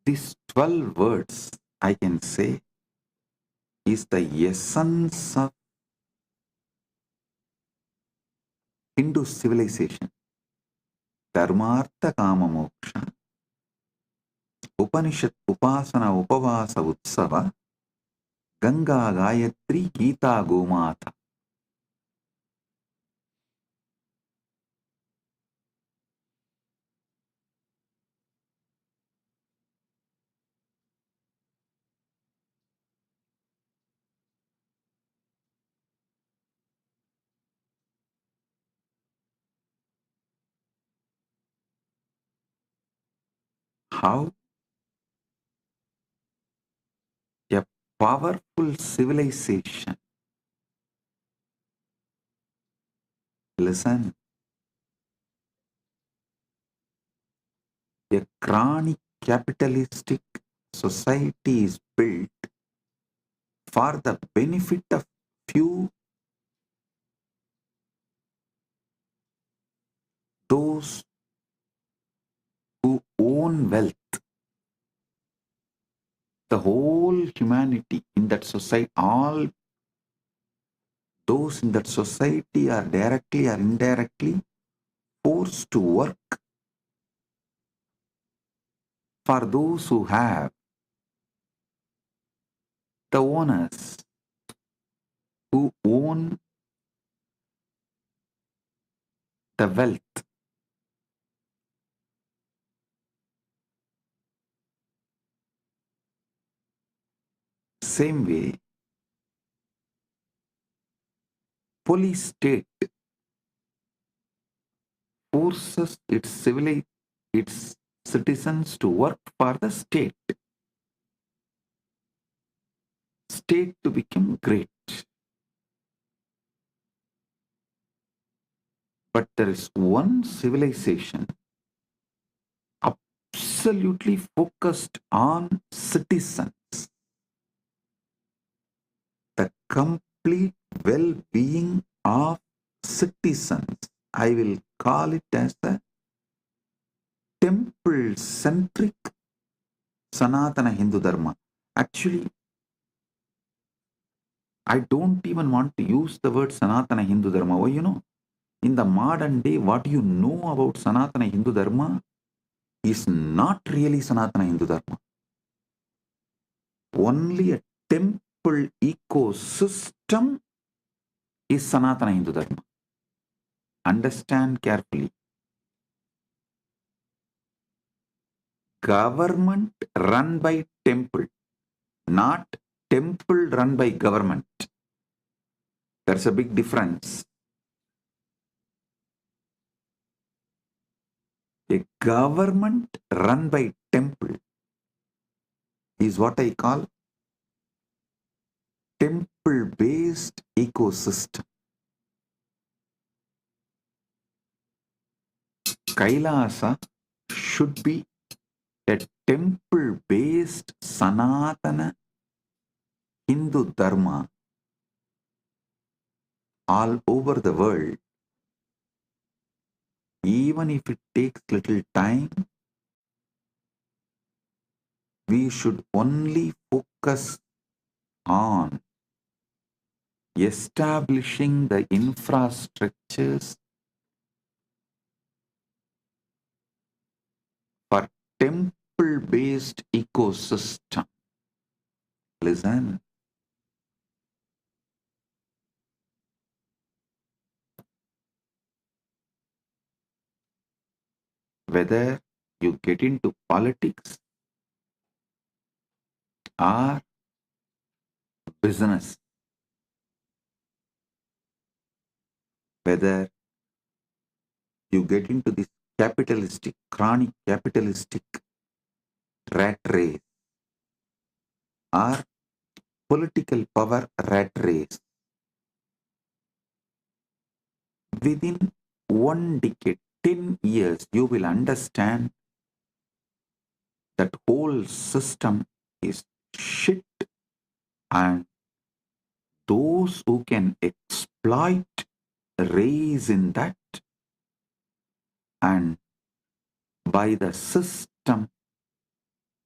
these 12 words, I can say, is the essence of Hindu civilization. Dharmartha Kama Moksha, Upanishad, Upasana, Upavasa, Utsava, Ganga, Gayatri, Gita, Gomata. How a powerful civilization, listen, a chronic capitalistic society is built for the benefit of few, those who own wealth. The whole humanity in that society, all those in that society are directly or indirectly forced to work for those who have. The owners who own the wealth. Same way, police state forces its citizens to work for the state to become great. But there is one civilization absolutely focused on citizens, the complete well-being of citizens. I will call it as a temple-centric Sanatana Hindu Dharma. Actually, I don't even want to use the word Sanatana Hindu Dharma. Why, in the modern day, what you know about Sanatana Hindu Dharma is not really Sanatana Hindu Dharma. Only a temple ecosystem is Sanatana Hindu Dharma. Understand carefully. Government run by temple, not temple run by government. There's a big difference. A government run by temple is what I call temple-based ecosystem. Kailasa should be a temple-based Sanatana Hindu Dharma all over the world. Even if it takes little time, we should only focus on establishing the infrastructures for temple-based ecosystem. Listen. Whether you get into politics or business, whether you get into this capitalistic, chronic capitalistic rat race or political power rat race, within 1 decade, 10 years, you will understand that whole system is shit, and those who can exploit raise in that, and by the system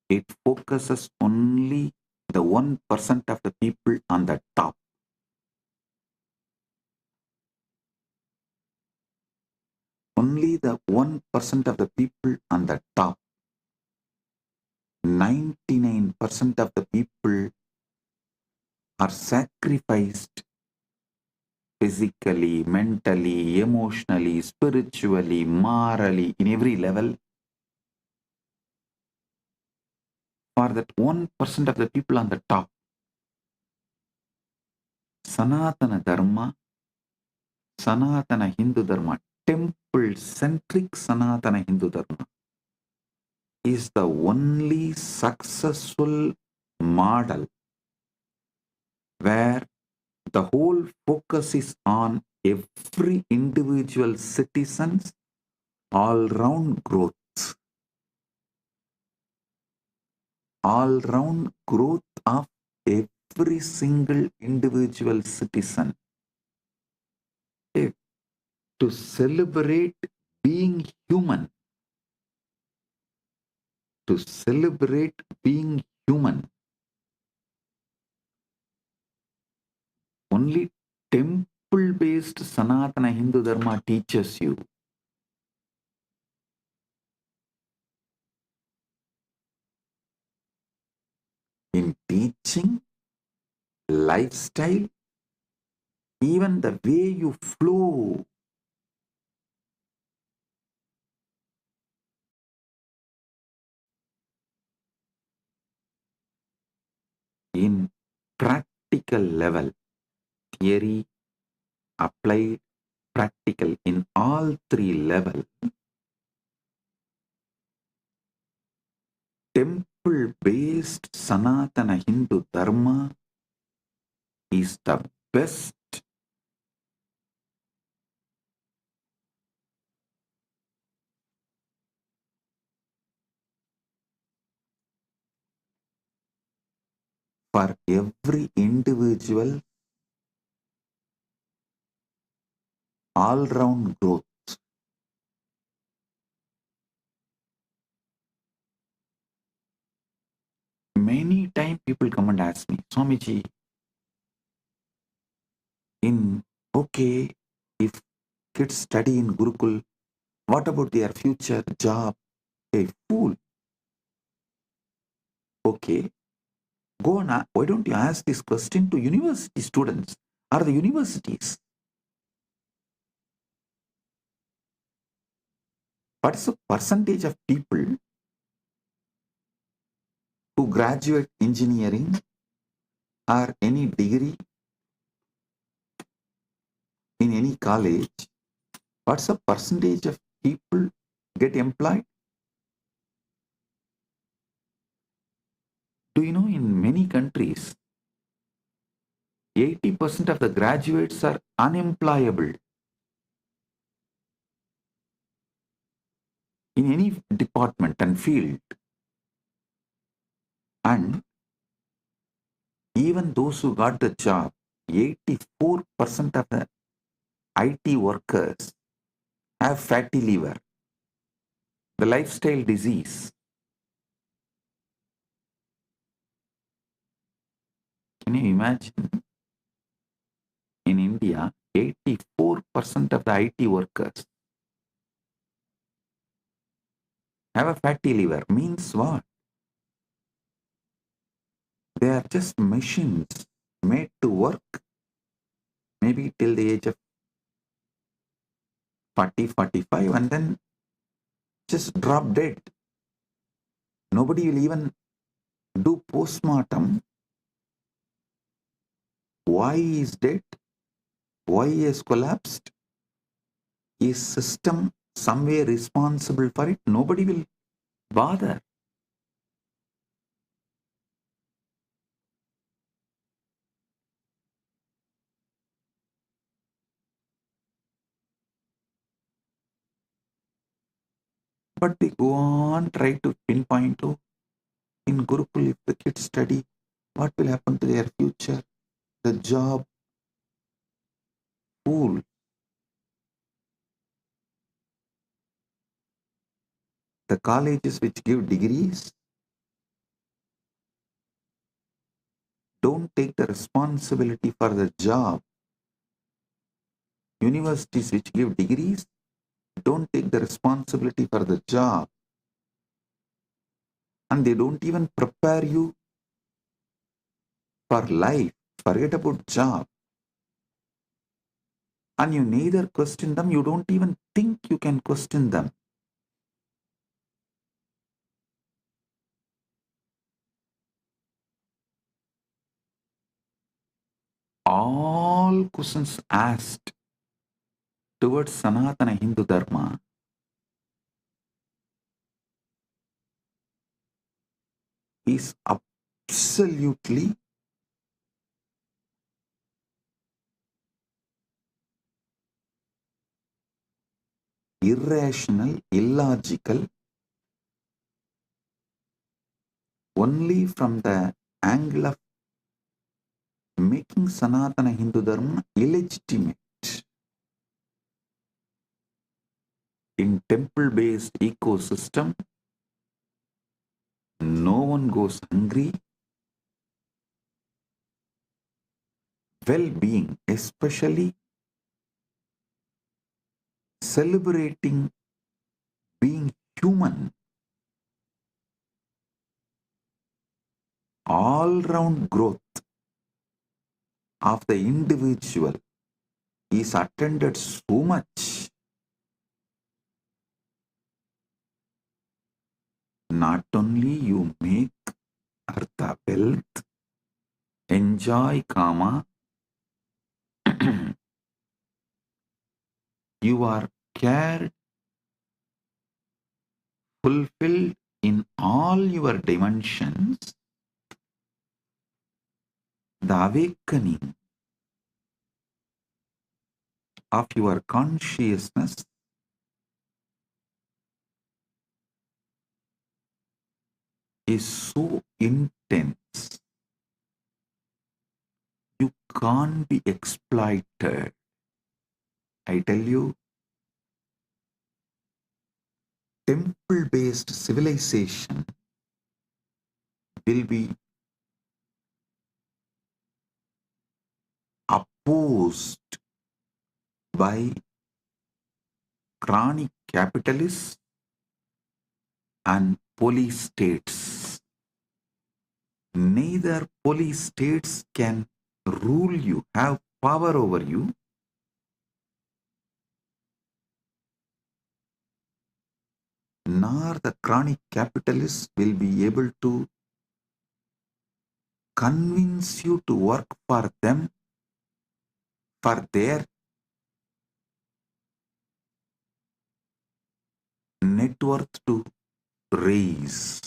it focuses only the 1% of the people on the top. Only the 1% of the people on the top. 99% of the people are sacrificed physically, mentally, emotionally, spiritually, morally, in every level for that 1% of the people on the top. Sanatana Dharma, Sanatana Hindu Dharma, temple-centric Sanatana Hindu Dharma is the only successful model where the whole focus is on every individual citizen's all-round growth. All-round growth of every single individual citizen. To celebrate being human. To celebrate being human. Only temple-based Sanatana Hindu Dharma teaches you. In teaching, lifestyle, even the way you flow. In practical level, theory, applied, practical, in all three levels, temple-based Sanatana Hindu Dharma is the best. For every individual, all-round growth. Many times people come and ask me, Swamiji, if kids study in Gurukul, what about their future job? Hey, fool. Okay, go on. Why don't you ask this question to university students or the universities? What is the percentage of people who graduate engineering or any degree in any college? What's the percentage of people get employed? Do you know in many countries, 80% of the graduates are unemployable in any department and field. And even those who got the job, 84% of the IT workers have fatty liver, the lifestyle disease. Can you imagine? In India, 84% of the IT workers have a fatty liver. Means what? They are just machines made to work maybe till the age of 40, 45 and then just drop dead. Nobody will even do postmortem. Why he is dead? Why he has collapsed? Is system somewhere responsible for it? Nobody will bother. But they go on, try to pinpoint, oh, in Gurukul, if the kids study, what will happen to their future? The job, fool. The colleges which give degrees don't take the responsibility for the job. Universities which give degrees don't take the responsibility for the job. And they don't even prepare you for life. Forget about job. And you neither question them, you don't even think you can question them. All questions asked towards Sanatana Hindu Dharma is absolutely irrational, illogical, only from the angle of making Sanatana Hindu Dharma illegitimate. In temple-based ecosystem, no one goes hungry. Well-being, especially celebrating being human, all-round growth of the individual is attended so much. Not only you make artha, wealth, enjoy kama, you are cared, fulfilled in all your dimensions. The awakening of your consciousness is so intense, you can't be exploited. I tell you, temple-based civilization will be opposed by chronic capitalists and police states. Neither police states can rule you, have power over you, nor the chronic capitalists will be able to convince you to work for them, for their net worth to raise.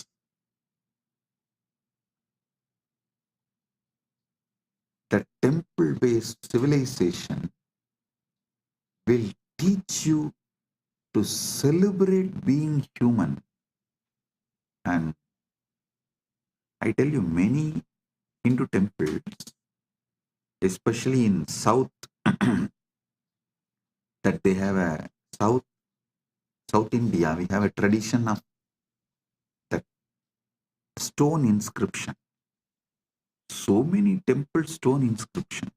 The temple-based civilization will teach you to celebrate being human. And I tell you, many Hindu temples, especially in South, that they have a South India, we have a tradition of the stone inscription. So many temple stone inscriptions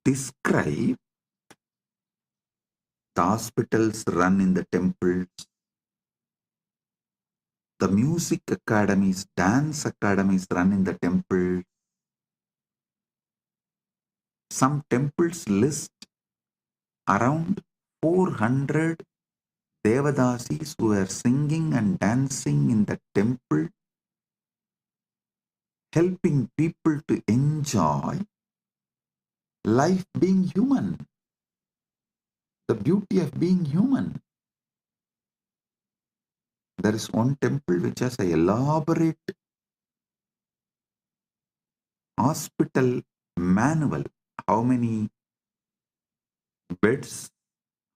describe the hospitals run in the temples, the music academies, dance academies run in the temple. Some temples list around 400 Devadasis who are singing and dancing in the temple, helping people to enjoy life being human, the beauty of being human. There is one temple which has an elaborate hospital manual. How many beds,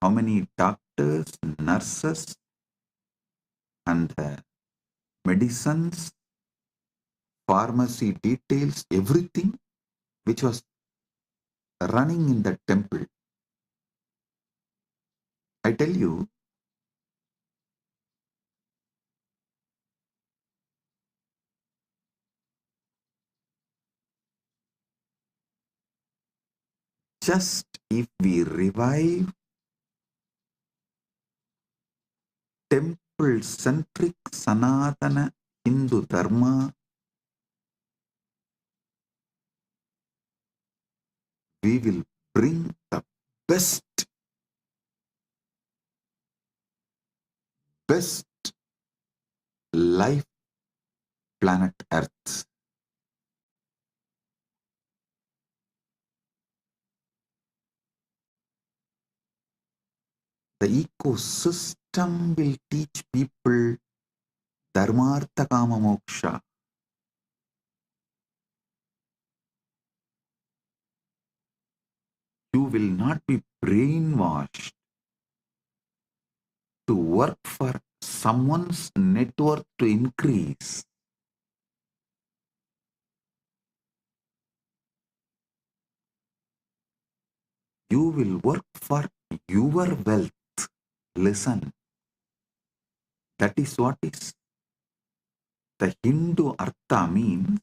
how many doctors, nurses, and medicines, pharmacy details, everything which was running in the temple. I tell you, just if we revive temple-centric Sanatana Hindu Dharma, we will bring the best life planet Earth. The ecosystem will teach people Dharmartha Kama Moksha. You will not be brainwashed to work for someone's net worth to increase. You will work for your wealth. Listen, that is what is the Hindu Artha means.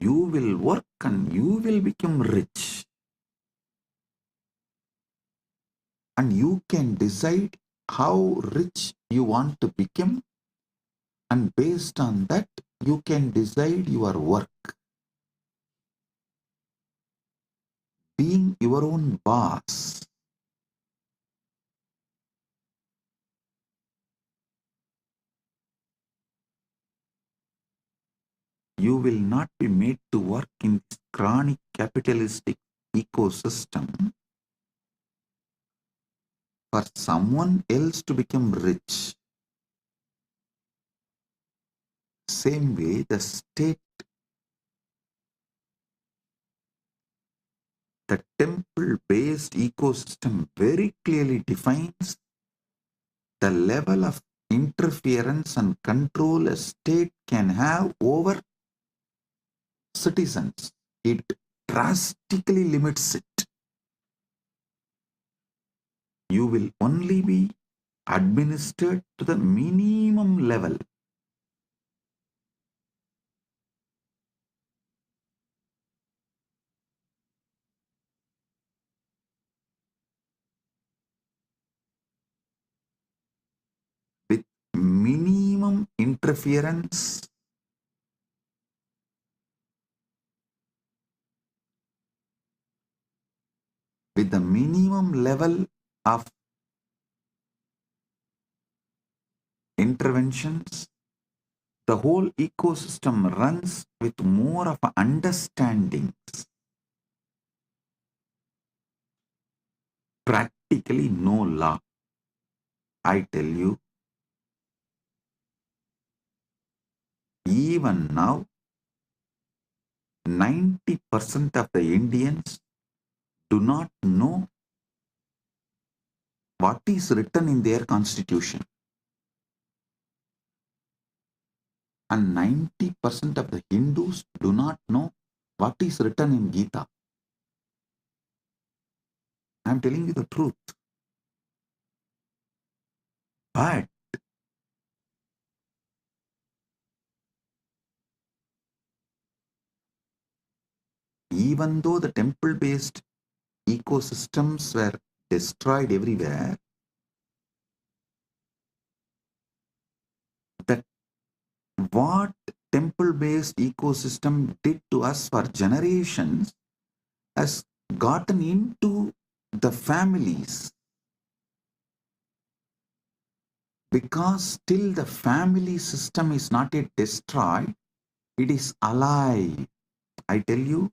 You will work and you will become rich. And you can decide how rich you want to become, and based on that, you can decide your work. Being your own boss. You will not be made to work in this chronic capitalistic ecosystem for someone else to become rich. Same way, the state, the temple-based ecosystem very clearly defines the level of interference and control a state can have over citizens. It drastically limits it. You will only be administered to the minimum level. With minimum interference, with the minimum level of interventions, the whole ecosystem runs with more of understandings. Practically no law. I tell you, even now, 90% of the Indians do not know what is written in their constitution. And 90% of the Hindus do not know what is written in Gita. I am telling you the truth. But even though the temple-based ecosystems were destroyed everywhere, that what temple-based ecosystem did to us for generations has gotten into the families, because still the family system is not yet destroyed, it is alive. I tell you,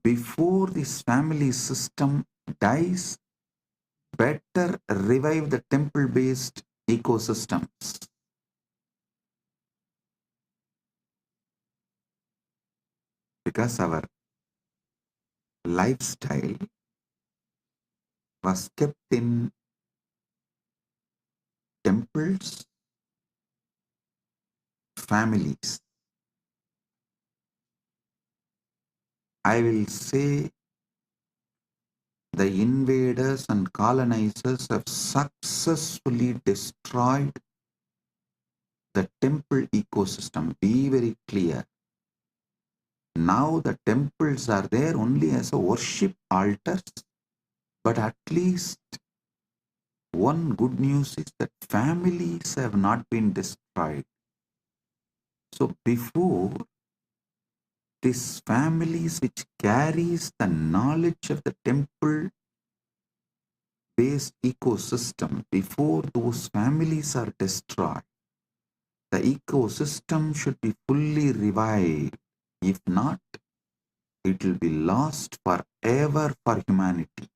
before this family system dies, better revive the temple-based ecosystems. Because our lifestyle was kept in temples, families. I will say the invaders and colonizers have successfully destroyed the temple ecosystem. Be very clear. Now the temples are there only as a worship altars, but at least one good news is that families have not been destroyed. So before, these families which carries the knowledge of the temple based ecosystem, before those families are destroyed, the ecosystem should be fully revived. If not, it will be lost forever for humanity.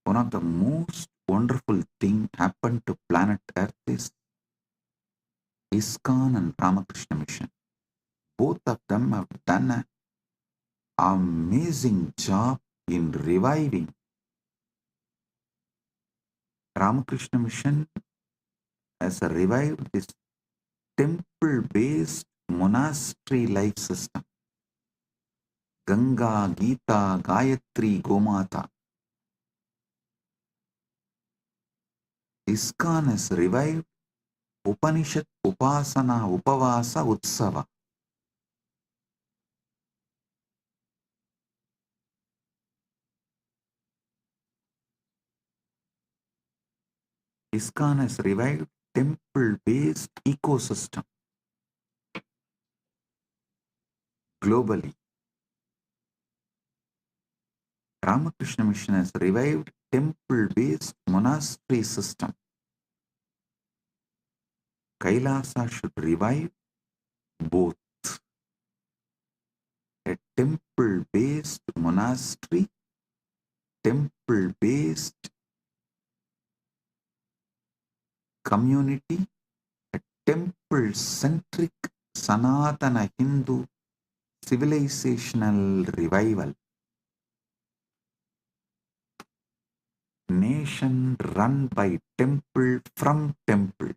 One of the most wonderful things happened to planet Earth is ISKCON and Ramakrishna Mission. Both of them have done an amazing job in reviving. Ramakrishna Mission has revived this temple-based monastery life system. Ganga, Gita, Gayatri, Gomata. ISKCON has revived Upanishad, Upasana, Upavasa, Utsava. ISKCON has revived temple-based ecosystem globally. Ramakrishna Mission has revived temple-based monastery system. KAILASA should revive both. A temple-based monastery, temple-based community, a temple-centric Sanatana Hindu civilizational revival. Nation run by temple from temple.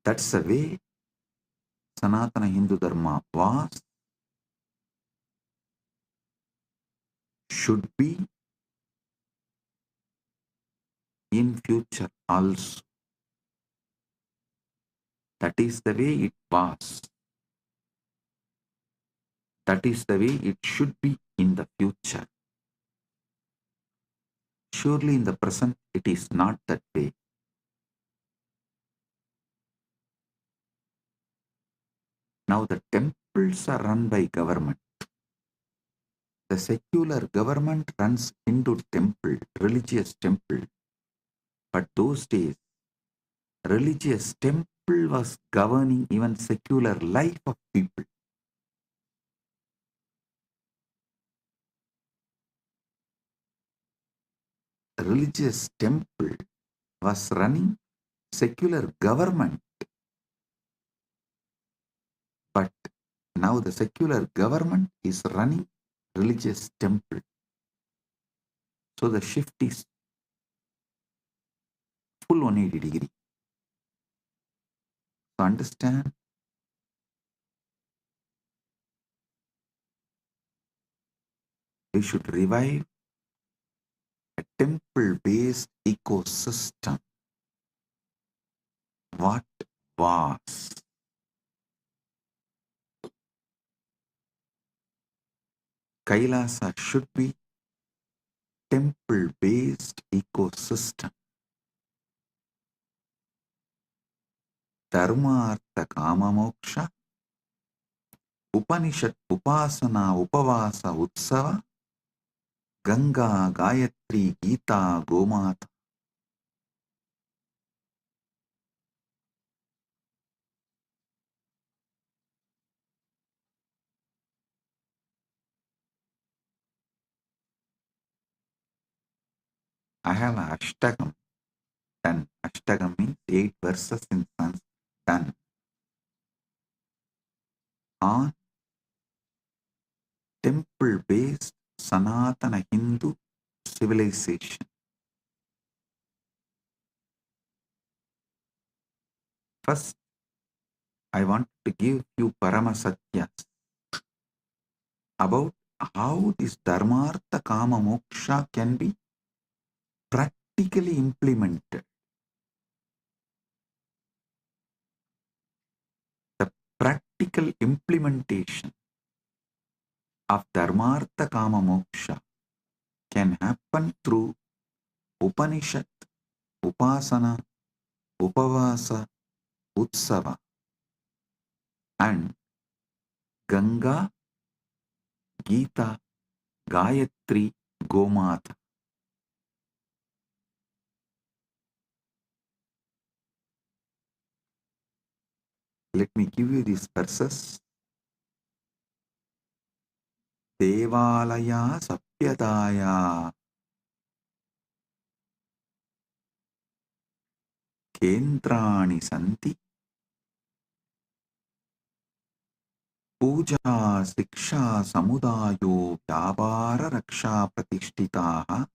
That's the way Sanatana Hindu Dharma was, should be in future also. That is the way it was. That is the way it should be in the future. Surely in the present it is not that way. Now the temples are run by government. The secular government runs Hindu temple, religious temple. But those days, religious temple was governing even secular life of people. Religious temple was running secular government. But now the secular government is running religious temple. So the shift is full 180 degree. So understand, we should revive a temple-based ecosystem. What was? Kailasa should be temple-based ecosystem. Dharma, Artha, Kama, Moksha, Upanishad, Upasana, Upavasa, Utsava, Ganga, Gayatri, Gita, Gomata. I have an Ashtagam done. Ashtagam means 8 verses in Sanskrit done on temple-based Sanatana Hindu civilization. First, I want to give you Paramasatyas about how this Dharmartha Kama Moksha can be practically implemented. The practical implementation of Dharmartha Kama Moksha can happen through Upanishad, Upasana, Upavasa, Utsava, and Ganga, Gita, Gayatri, Gomata. Let me give you these verses. Devalaya Sapyadaya Kendrani Santi Puja Siksha Samudayo Vyabara Raksha Pratishtitaha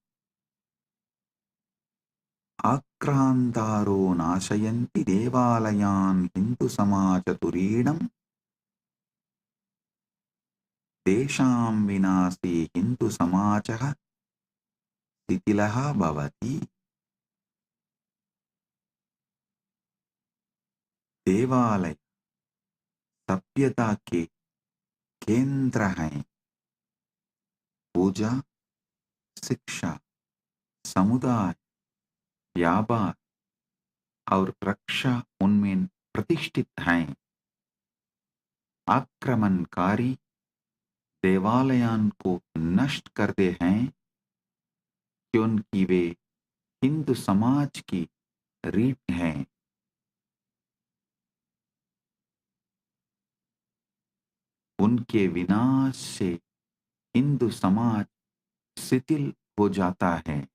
Akrantaro Nashayanti Devalayan Hindu Samajaturinam Desham Vinasi Hindu Samajaha Sitilaha Bhavati. देवालय सभ्यता के केंद्र हैं. पूजा, शिक्षा, समुदाय, व्यापार और रक्षा उनमें प्रतिष्ठित हैं. आक्रमणकारी देवालयों को नष्ट करते हैं क्योंकि वे हिंदू समाज की रीढ़ हैं. उनके विनाश से हिंदू समाज शिथिल हो जाता है.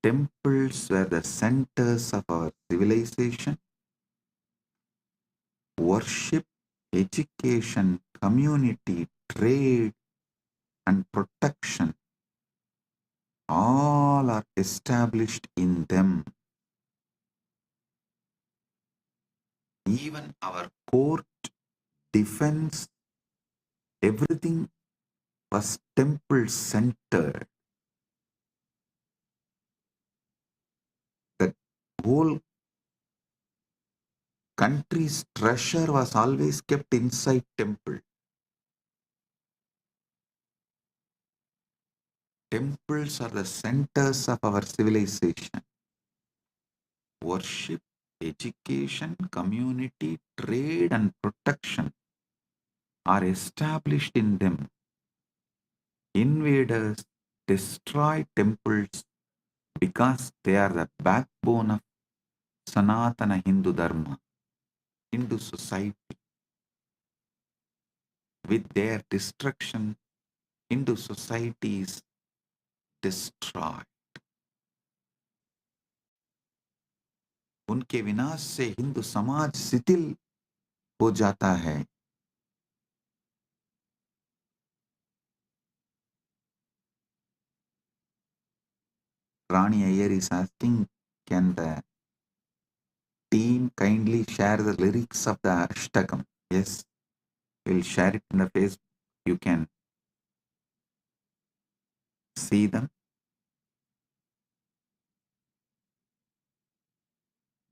Temples were the centers of our civilization. Worship, education, community, trade, and protection all are established in them. Even our court, defense, everything was temple centered. The whole country's treasure was always kept inside temple. Temples are the centers of our civilization. Worship, education, community, trade, and protection are established in them. Invaders destroy temples because they are the backbone of Sanatana Hindu Dharma, Hindu society. With their destruction, Hindu society is destroyed. उनके विनाश से हिंदू समाज शिथिल हो जाता है. Rani Iyer is asking, can the team kindly share the lyrics of the Ashtakam? Yes, we'll share it in the Facebook. You can see them.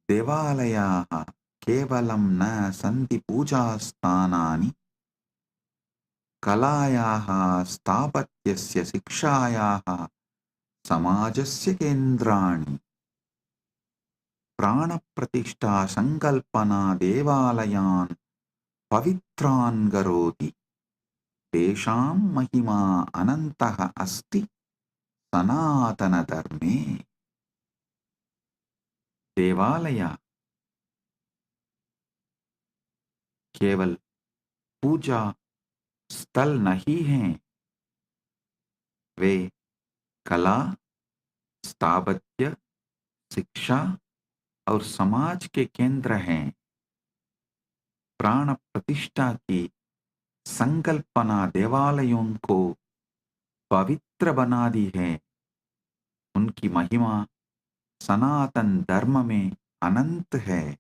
देवालयाः केवलं न सन्ति पूजास्थानानि, कलायाः स्थापत्यस्य शिक्षायाः समाजस्य केन्द्राणि. प्राणप्रतिष्ठा संकल्पना देवालयान् पवित्रान् करोति. तेषां महिमा अनन्तः अस्ति सनातनधर्मे. देवालय केवल पूजा स्थल नहीं हैं, वे कला, स्थापत्य, शिक्षा और समाज के केंद्र हैं. प्राण प्रतिष्ठा की संकल्पना देवालयों को पवित्र बना दी है. उनकी महिमा सनातन धर्म में अनंत है.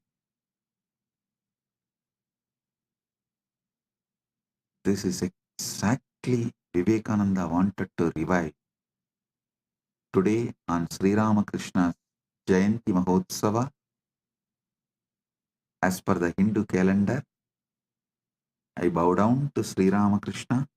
This is exactly Vivekananda wanted to revive. Today on Sri Ramakrishna's Jayanti Mahotsava, as per the Hindu calendar, I bow down to Sri Ramakrishna.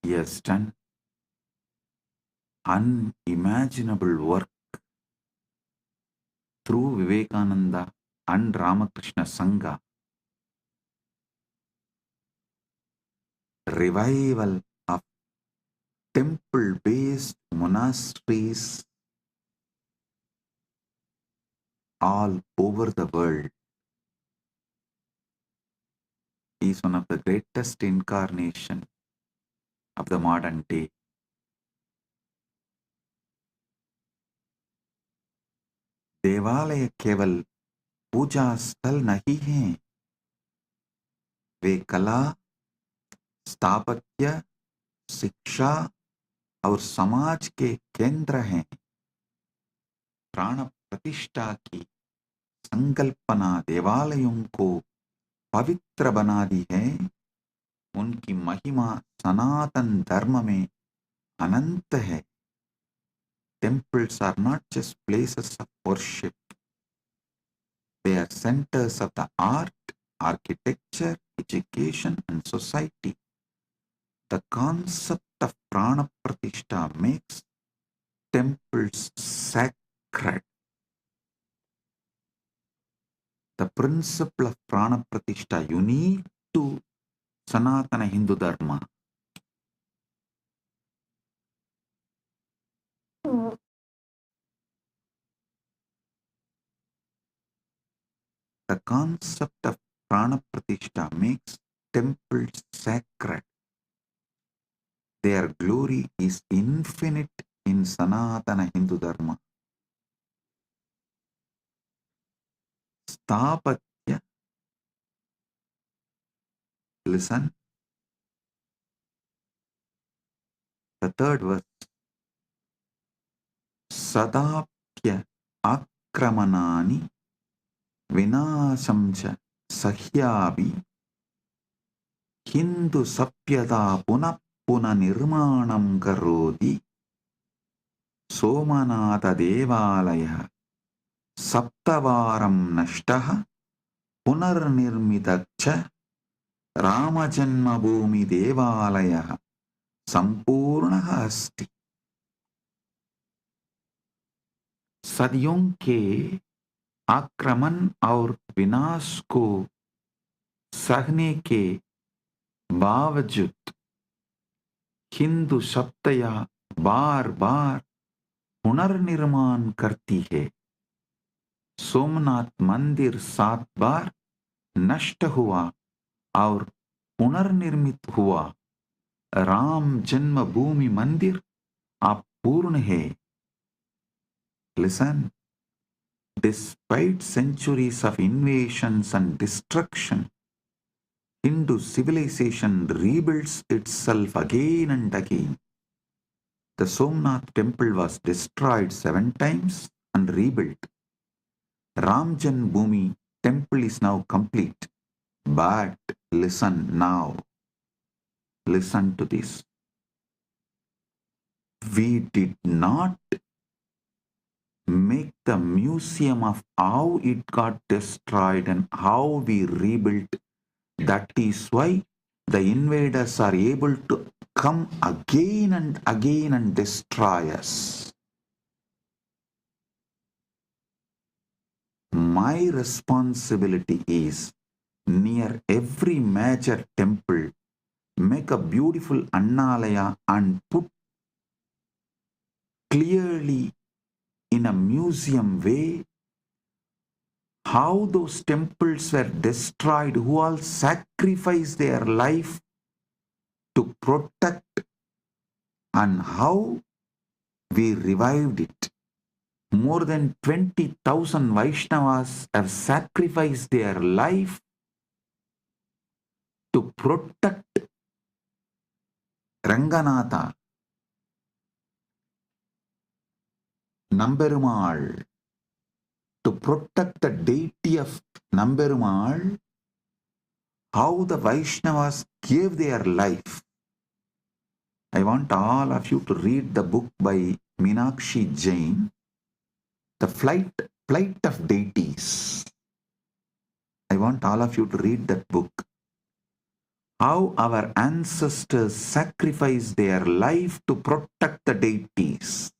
He has done unimaginable work through Vivekananda and Ramakrishna Sangha. Revival of temple-based monasteries all over the world. He is one of the greatest incarnation of the modern day. देवालय केवल पूजा स्थल नहीं हैं, वे कला, स्थापत्य, शिक्षा और समाज के केंद्र हैं. प्राण प्रतिष्ठा की संकल्पना देवालयों को पवित्र बना दी है. उनकी महिमा सनातन धर्म में अनंत है. Temples are not just places of worship. They are centers of the art, architecture, education, and society. The concept of prana pratishtha makes temples sacred. The principle of prana pratishtha unique to Sanatana Hindu Dharma. The concept of prana pratishtha makes temples sacred. Their glory is infinite in Sanatana Hindu Dharma. Stapatya. Listen. The third verse. Sadapya akramanani vinasham cha sahyavi Hindu sapyata punah puna nirmanam karoti Somanatha devalaya saptavaram nashtaha punarnirmitacha Ramajanmabhoomi devalaya sampurnaha asti. सदियों के आक्रमण और विनाश को सहने के बावजूद हिंदू सत्ता बार बार पुनर्निर्माण करती है। सोमनाथ मंदिर 7 बार नष्ट हुआ और पुनर्निर्मित हुआ। राम जन्मभूमि मंदिर अब पूर्ण है। Listen, despite centuries of invasions and destruction, Hindu civilization rebuilds itself again and again. The Somnath temple was destroyed 7 times and rebuilt. Ram Janmabhoomi temple is now complete. But listen now. Listen to this. We did not make the museum of how it got destroyed and how we rebuilt. That is why the invaders are able to come again and destroy us. My responsibility is near every major temple, make a beautiful annalaya and put clearly in a museum way how those temples were destroyed, who all sacrificed their life to protect, and how we revived it. More than 20,000 Vaishnavas have sacrificed their life to protect Ranganatha, Namberumal, to protect the deity of Namberumal, how the Vaishnavas gave their life. I want all of you to read the book by Meenakshi Jain, The Plight of Deities. I want all of you to read that book. How our ancestors sacrificed their life to protect the deities.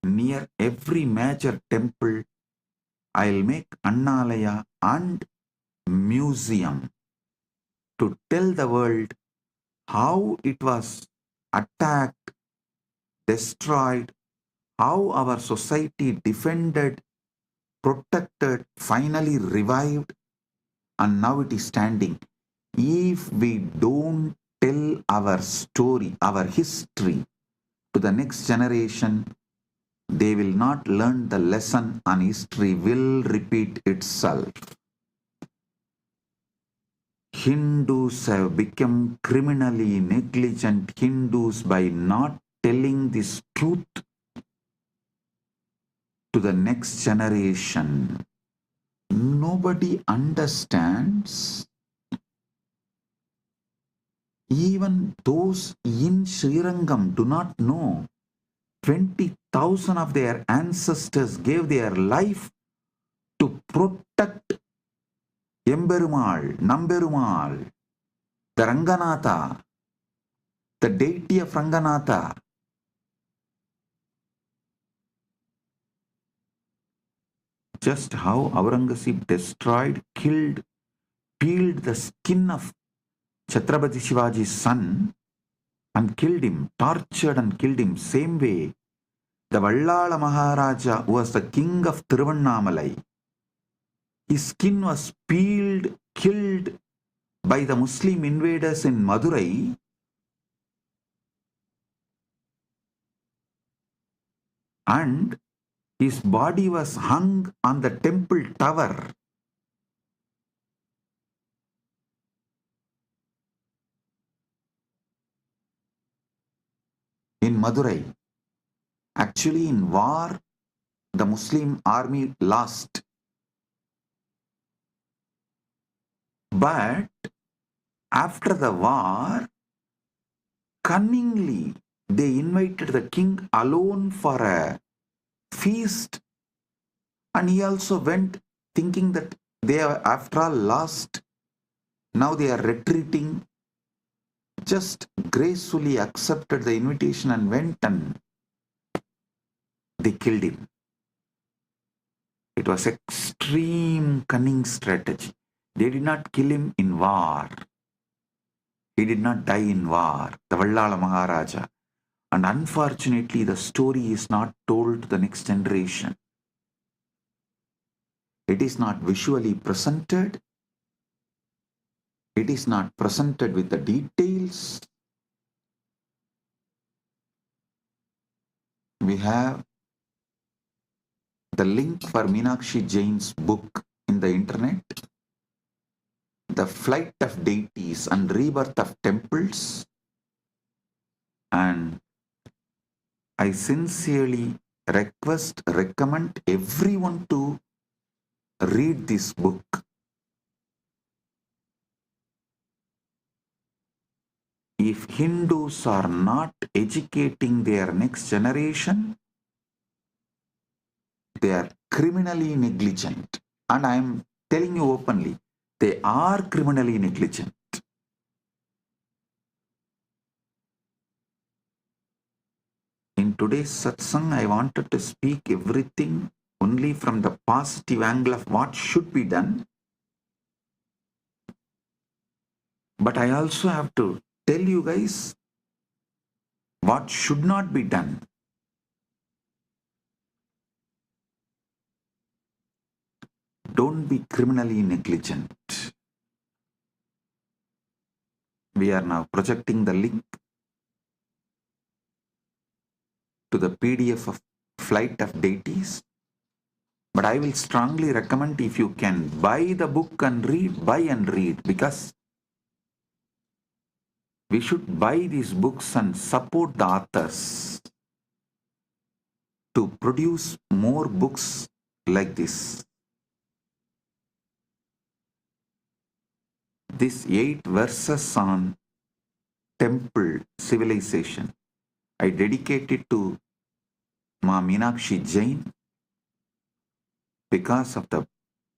Near every major temple, I'll make Annalaya and museum to tell the world how it was attacked, destroyed, how our society defended, protected, finally revived, and now it is standing. If we don't tell our story, our history to the next generation, they will not learn the lesson and history will repeat itself. Hindus have become criminally negligent Hindus by not telling this truth to the next generation. Nobody understands. Even those in Srirangam do not know. 20,000 of their ancestors gave their life to protect Emberumal, Namberumal, the Ranganatha, the deity of Ranganatha. Just how Aurangzeb destroyed, killed, peeled the skin of Chhatrapati Shivaji's son and killed him, tortured and killed him. Same way, the Vallala Maharaja, who was the king of Tiruvannamalai, his skin was peeled, killed by the Muslim invaders in Madurai, and his body was hung on the temple tower. In Madurai. Actually, in war, the Muslim army lost. But after the war, cunningly, they invited the king alone for a feast, and he also went thinking that they are after all lost. Now they are retreating, just gracefully accepted the invitation and went, and they killed him. It was extreme cunning strategy. They did not kill him in war. He did not die in war, the Vallala Maharaja. And unfortunately, the story is not told to the next generation. It is not visually presented. It is not presented with the details. We have the link for Meenakshi Jain's book in the internet, The Flight of Deities and Rebirth of Temples. And I sincerely recommend everyone to read this book. If Hindus are not educating their next generation, they are criminally negligent. And I am telling you openly, they are criminally negligent. In today's satsang, I wanted to speak everything only from the positive angle of what should be done. But I also have to tell you guys what should not be done. Don't be criminally negligent. We are now projecting the link to the PDF of Flight of Deities. But I will strongly recommend, if you can buy the book and read, buy and read, because we should buy these books and support the authors to produce more books like this. These 8 verses on temple civilization, I dedicate it to Ma Meenakshi Jain because of the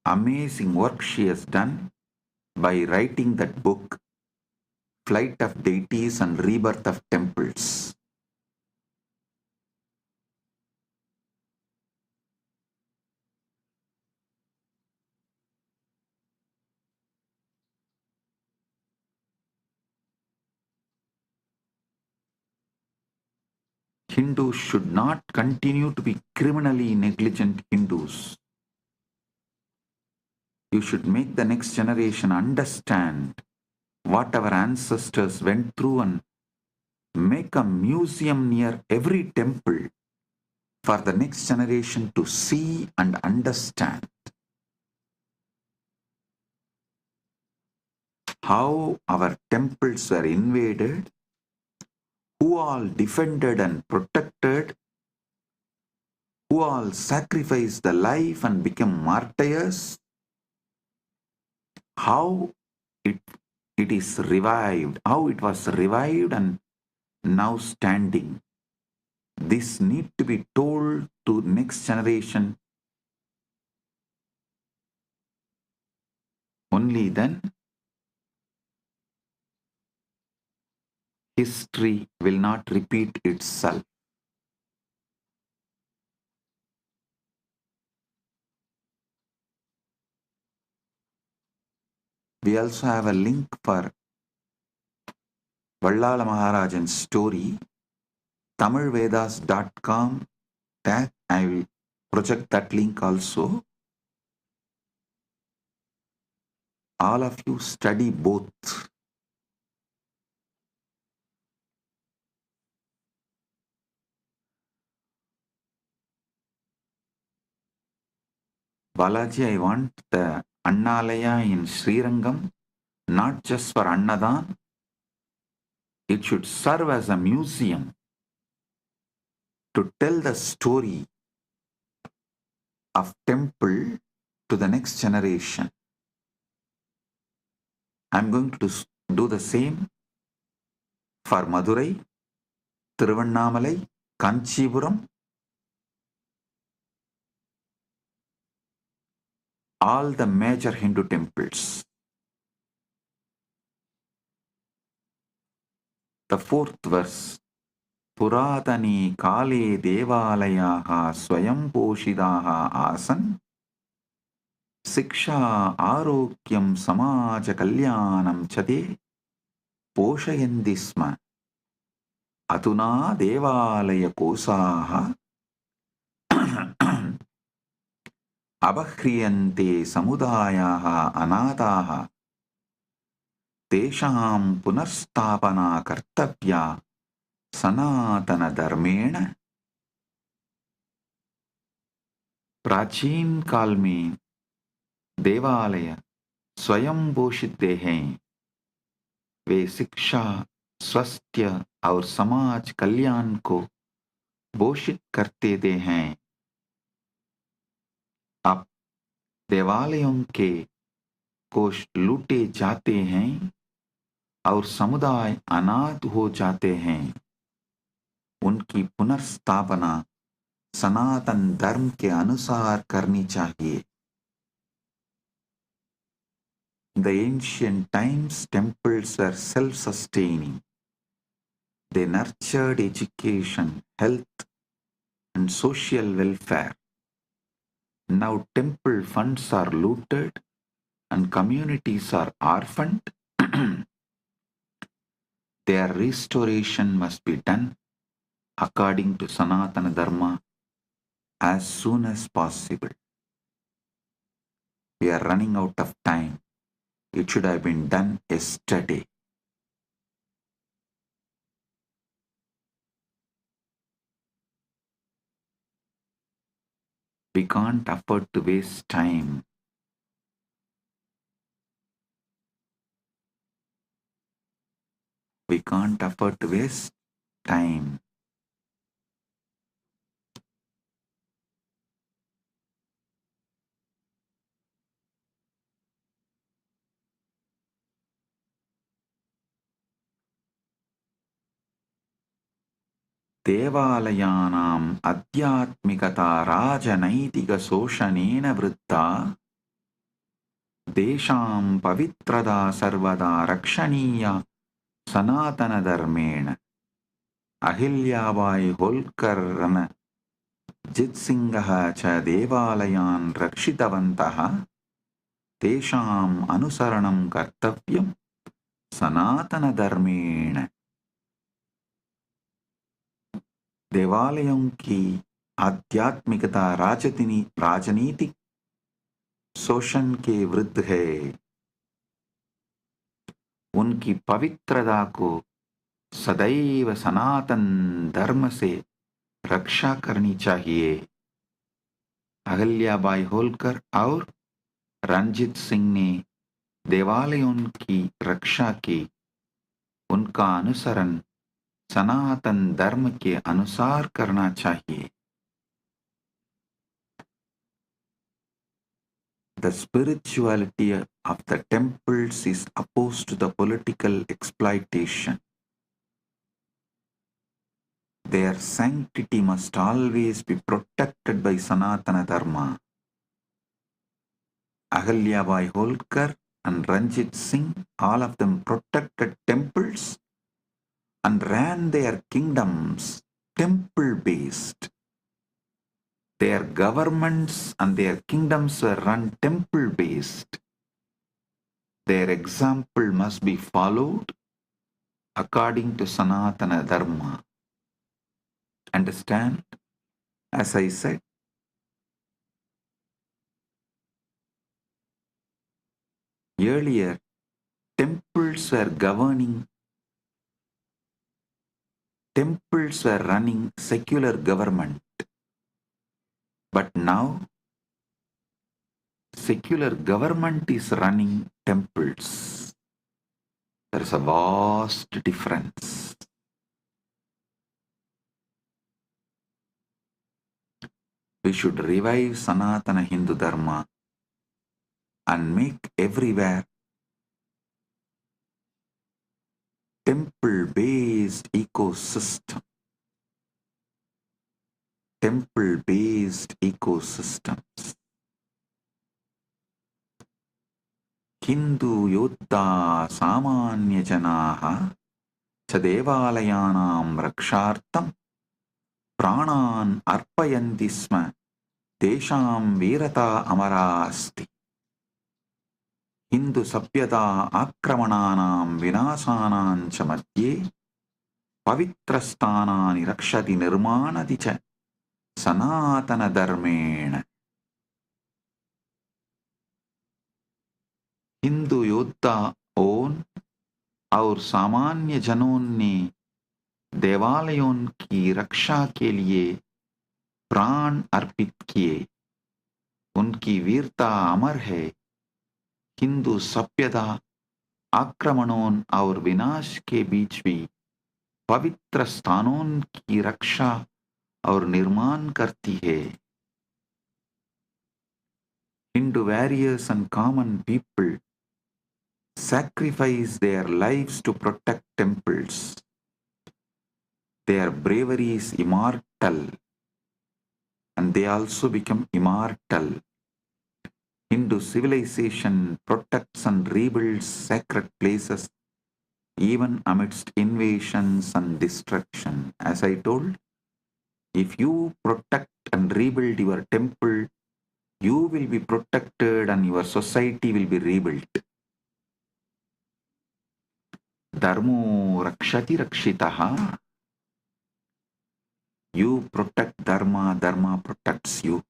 amazing work she has done by writing that book, Flight of Deities and Rebirth of Temples. Hindus should not continue to be criminally negligent Hindus. You should make the next generation understand what our ancestors went through and make a museum near every temple for the next generation to see and understand how our temples were invaded, who all defended and protected, who all sacrificed the life and became martyrs, how it is revived, how it was revived and now standing. This need to be told to next generation. Only then history will not repeat itself. We also have a link for Vallala Maharajan's story, tamilvedas.com. That I will project that link also. All of you study both. Balaji, I want the Annalaya in Srirangam, not just for Annadan. It should serve as a museum to tell the story of temple to the next generation. I'm going to do the same for Madurai, Tiruvannamalai, Kanchipuram, all the major Hindu temples. The fourth verse. Puratani kale devalayaha swayam poshidaha asan siksha arogyam samaja kalyanam chade poshayanti sma aduna devalaya kosaha abhriyante samudayaha anataha tesham punarstapana kartavya सनातन धर्मेण. प्राचीन काल में देवालय स्वयं पोषित हैं. वे शिक्षा, स्वास्थ्य और समाज कल्याण को पोषित करते थे हैं. अब देवालयों के कोष लूटे जाते हैं और समुदाय अनाथ हो जाते हैं. उनकी पुनर्स्थापना सनातन धर्म के अनुसार करनी चाहिए. In the ancient times, temples were self-sustaining. They nurtured education, health, and social welfare. Now temple funds are looted and communities are orphaned. Their restoration must be done according to Sanatana Dharma as soon as possible. We are running out of time. It should have been done yesterday. We can't afford to waste time. We can't afford to waste time. देवालयानाम् आध्यात्मिकता राजनैतिकशोषणेन वृद्धा देशां पवित्रता सर्वदा रक्षणीया सनातनधर्मेण. अहिल्याबाई होल्कर रणजित्सिंहः च देवालयान् रक्षितवन्तः. तेषाम् अनुसरणं कर्तव्यं सनातनधर्मेण. देवालयों की आध्यात्मिकता राजनीतिक शोषण के विरुद्ध है. उनकी पवित्रता को सदैव सनातन धर्म से रक्षा करनी चाहिए. अहिल्याबाई होल्कर और रणजीत सिंह ने देवालयों की रक्षा की. उनका अनुसरण सनातन धर्म के अनुसार करना चाहिए. The spirituality of the temples is opposed to the political exploitation. Their sanctity must always be protected by Sanatana Dharma. Ahalyabai Holkar and Ranjit Singh, all of them protected temples and ran their kingdoms temple-based. Their governments and their kingdoms were run temple-based. Their example must be followed according to Sanatana Dharma. Understand? As I said, earlier, temples were running secular government. But now, secular government is running temples. There is a vast difference. We should revive Sanatana Hindu Dharma and make everywhere temple-based ecosystem. Temple-based ecosystems. Hindu Yoddha Samanya Janaha cha Devalayanam Rakshartam Pranan Arpayanti Sma Desham Virata Amarasti. Hindu Sapyata Akramananam Vinasanam cha Madhye Pavitrastanani Rakshati Nirmanati cha Sanatana Dharmena. Hindu योद्धा own और सामान्य जनों ने देवालयों की रक्षा के लिए प्राण अर्पित किए. उनकी वीरता अमर है. हिंदू सभ्यता आक्रमणों और विनाश के बीच भी पवित्र स्थानों की रक्षा और निर्माण करती है. Hindu warriors and common people sacrifice their lives to protect temples. Their bravery is immortal, and they also become immortal. Hindu civilization protects and rebuilds sacred places even amidst invasions and destruction. As I told, if you protect and rebuild your temple, you will be protected and your society will be rebuilt. Dharmo rakshati rakshitaha. You protect dharma, dharma protects you.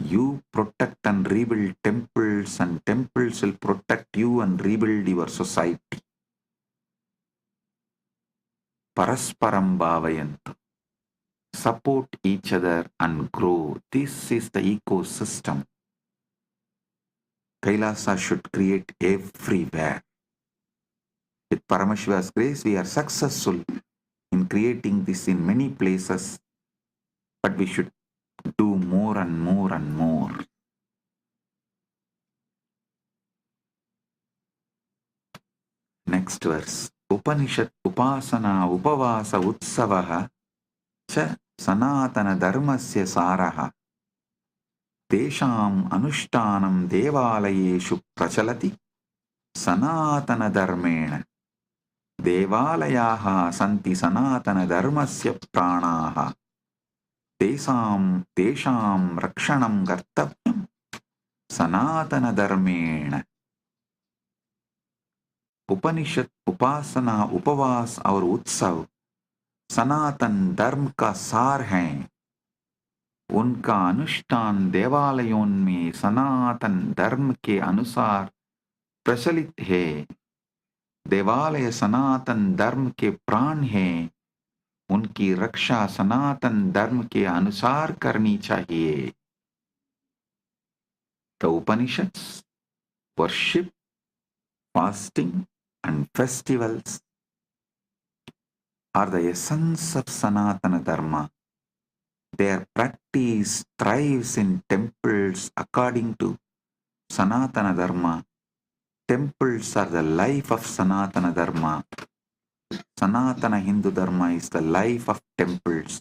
You protect and rebuild temples, and temples will protect you and rebuild your society. Parasparam bhavayantu. Support each other and grow. This is the ecosystem Kailasa should create everywhere. With Paramashiva's grace, we are successful in creating this in many places, but we should do more and more and more. Next verse. Upanishad upasana upavasa utsavaha cha sanatana dharmasya saraha tesham anushtanam devalayeshu prachalati sanatana dharmena. Devalayaha santi sanatana dharmasya pranaha tesam rakshanam kartavyam sanatana dharmena. उपनिषद उपासना उपवास और उत्सव सनातन धर्म का सार हैं. उनका अनुष्ठान देवालयों में सनातन धर्म के अनुसार प्रचलित है. देवालय सनातन धर्म के प्राण हैं. उनकी रक्षा सनातन धर्म के अनुसार करनी चाहिए. The Upanishads worship, fasting and festivals are the essence of Sanatana Dharma. Their practice thrives in temples according to Sanatana Dharma. Temples are the life of Sanatana Dharma. Sanatana Hindu Dharma is the life of temples.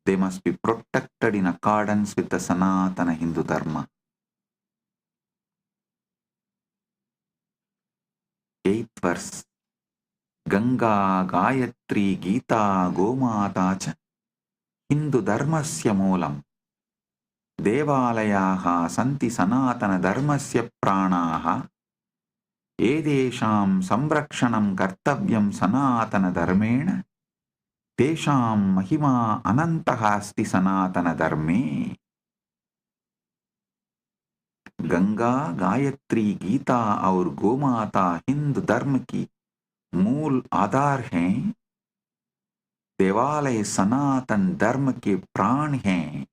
They must be protected in accordance with the Sanatana Hindu Dharma. 8th verse. Ganga, Gayatri, Gita, Gomata cha Hindu Dharmasya moolam. Devalayaha santi sanatana dharmasya pranaha edesham samrakshanam kartavyam sanatana dharmena tesham mahima anantaha asti sanatana dharme. Ganga, Gayatri, Gita और गोमाता हिंदू धर्म की मूल आधार हैं. देवालय सनातन धर्म के प्राण हैं.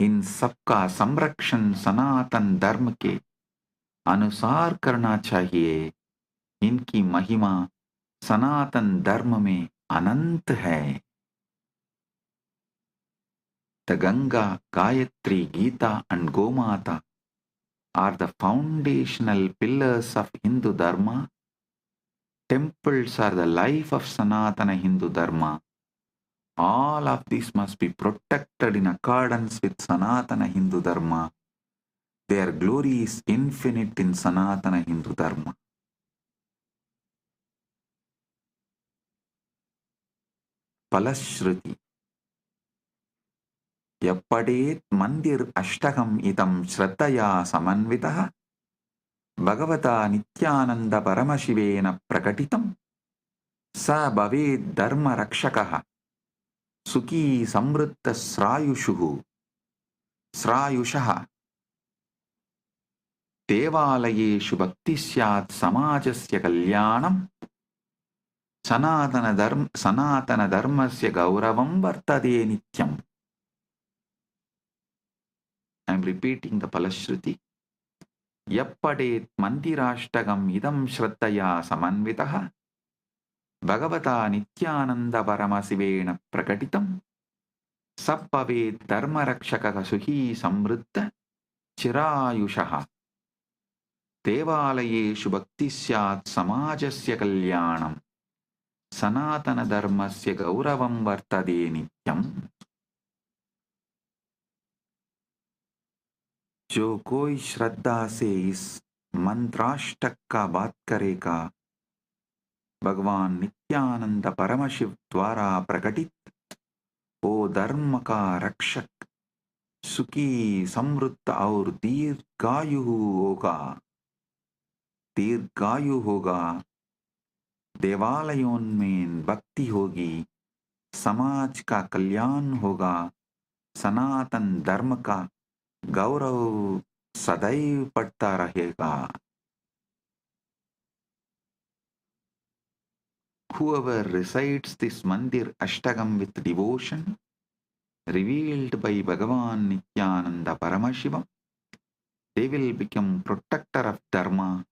इन सबका संरक्षण सनातन धर्म के अनुसार करना चाहिए. इनकी महिमा सनातन धर्म में अनंत है. The Ganga, Gayatri, Gita and Gomata are the foundational pillars of Hindu Dharma. Temples are the life of Sanatana Hindu Dharma. All of these must be protected in accordance with Sanatana Hindu Dharma. Their glory is infinite in Sanatana Hindu Dharma. Palashruti. Yappadet mandir ashtagam idam shraddaya samanvitaha Bhagavata Nithyananda Paramashivena prakatitam sa bhaved dharma rakshakaha Sukhi samritta srayushaha Devalayeshu bhakti syat samajasya kalyanam Sanatana dharmasya gauravam vartade nityam. I am repeating the Palashruti. Yappadet mandirashtagam idam shraddaya samanvitaha Bhagavata Nithyananda Paramasivena prakatitam Sabbave dharmarakshaka suhi samritta chirayushaha Devalayeshu bhakti syat samajasya kalyanam Sanatana dharmasya gauravam vartade nityam. जो कोई श्रद्धा से इस मंत्राष्टक का बात करेगा भगवान नित्यानंद परमशिव द्वारा प्रकटित वो धर्म का रक्षक सुखी समृद्ध और दीर्घायु होगा देवालयों में भक्ति होगी समाज का कल्याण होगा सनातन धर्म का गौरव सदैव बढ़ता रहेगा. Whoever recites this mandir ashtagam with devotion revealed by Bhagavan Nithyananda Paramashiva, they will become protector of dharma,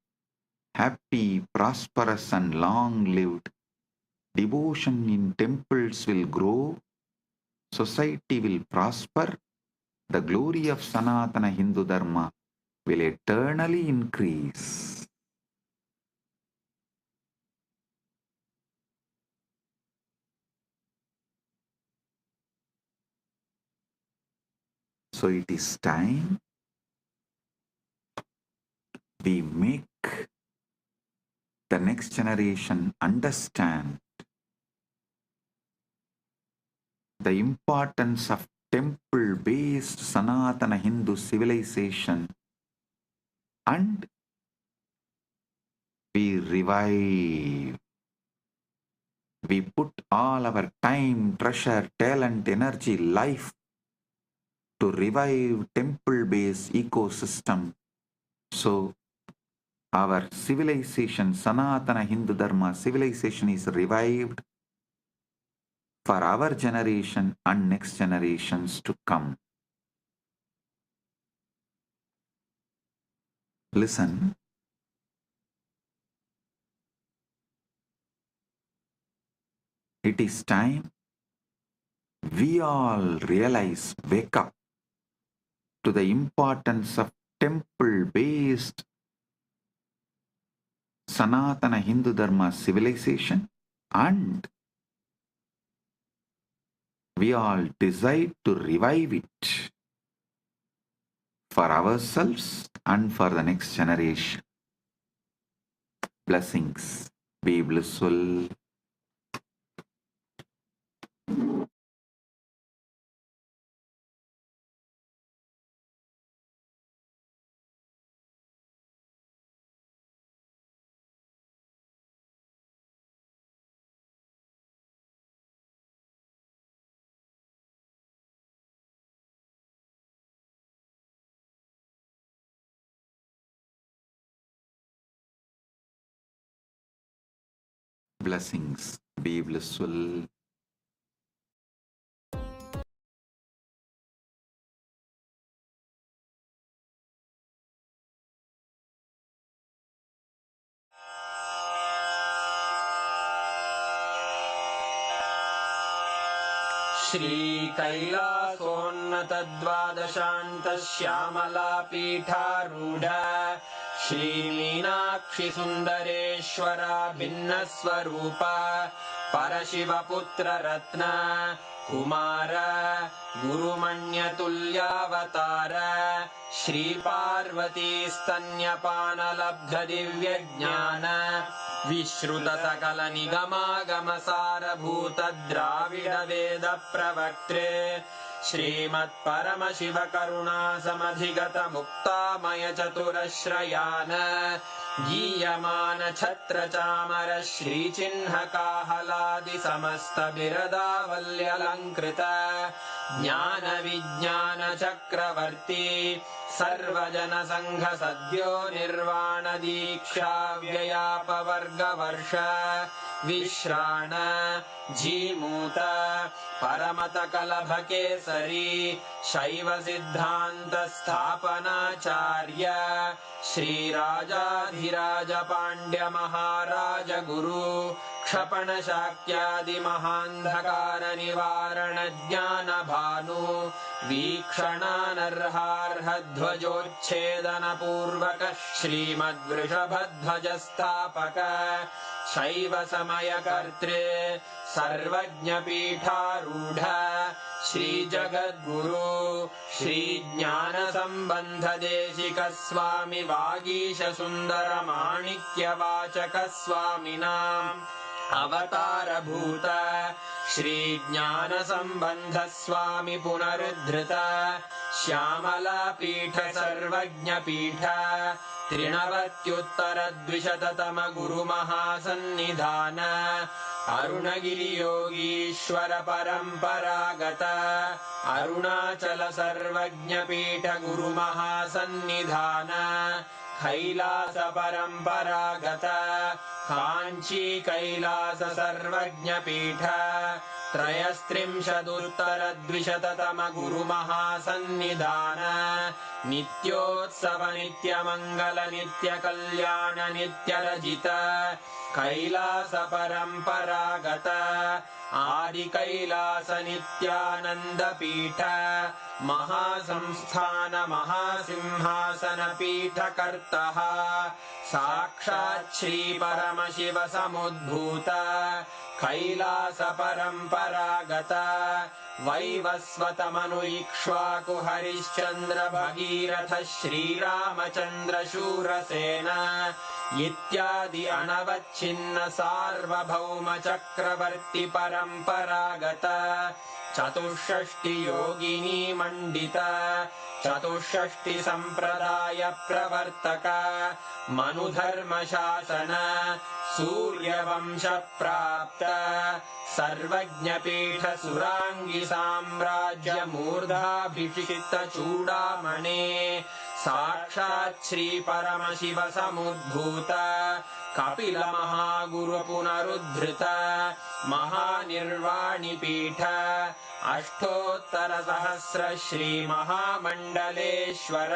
happy, prosperous and long-lived. Devotion in temples will grow, society will prosper, the glory of Sanatana Hindu Dharma will eternally increase. So it is time we make the next generation understand the importance of temple-based Sanatana Hindu civilization, and we revive. We put all our time, treasure, talent, energy, life to revive temple-based ecosystem. So our civilization, Sanatana Hindu Dharma civilization is revived for our generation and next generations to come. Listen. It is time we all realize, wake up to the importance of temple-based Sanatana Hindu Dharma civilization, and we all decide to revive it for ourselves and for the next generation. Blessings. Be blissful. Blessings. Be blissful. श्रीकैलासोन्नतद्वादशान्तश्यामलापीठारूढ श्रीमीनाक्षिसुन्दरेश्वरा भिन्नस्वरूप परशिवपुत्ररत्न Kumar गुरुमण्यतुल्यावतार श्रीपार्वतीस्तन्यपानलब्धदिव्यज्ञान विश्रुतसकलनिगमागमसारभूतद्राविडवेदप्रवक्त्रे श्रीमत्परमशिवकरुणासमधिगतमुक्तामयचतुरश्रयान् गीयमानछत्रचामर श्रीचिह्नकाहलादिसमस्तबिरदावल्यलङ्कृत ज्ञानविज्ञानचक्रवर्ती सर्वजनसङ्घसद्यो निर्वाणदीक्षाव्ययापवर्गवर्ष विश्राण Jimuta परमतकलभकेसरी शैवसिद्धान्तस्थापनाचार्य श्रीराजाधिराजपाण्ड्यमहाराजगुरु क्षपणशाक्यादिमहान्धकारनिवारणज्ञानभानु वीक्षणानर्हार्हध्वजोच्छेदनपूर्वक श्रीमद्वृषभध्वजस्थापक शैवसमयकर्त्रे सर्वज्ञपीठारूढ श्रीजगद्गुरु श्रीज्ञानसम्बन्धदेशिकस्वामि वागीशसुन्दरमाणिक्यवाचकस्वामिनाम् अवतारभूत श्रीज्ञानसम्बन्धस्वामि पुनरुद्धृत श्यामलापीठ सर्वज्ञपीठ त्रिनवत्युत्तरद्विशततम गुरुमहासन्निधान अरुणगिरियोगीश्वर परम्परागत अरुणाचल सर्वज्ञपीठ गुरुमहासन्निधान कैलास परम्परागत काञ्ची कैलास सर्वज्ञपीठ त्रयस्त्रिंशदुत्तरद्विशततम गुरुमहासन्निधान नित्योत्सव नित्यमङ्गल नित्यकल्याण नित्यरजित कैलास परम्परागत आदिकैलास नित्यानन्दपीठ महासंस्थान महासिंहासन पीठकर्तः साक्षात् श्रीपरमशिव समुद्भूत कैलास परम्परागत वैवस्वतमनु इक्ष्वाकु हरिश्चन्द्र भगीरथ श्रीरामचन्द्र शूरसेन इत्यादि अनवच्छिन्न सार्वभौम चक्रवर्ति परम्परागत चतुष्षष्टि योगिनी मण्डित चतुष्षष्टि सम्प्रदाय प्रवर्तक मनुधर्मशासन सूर्यवंश प्राप्त सर्वज्ञपीठ सुराङ्गी साम्राज्य मूर्धाभिषिक्त चूडामणे साक्षात् श्री परमशिव समुद्भूत कपिल महागुरु पुनरुद्धृत महानिर्वाणिपीठ अष्टोत्तर सहस्र श्री महामण्डलेश्वर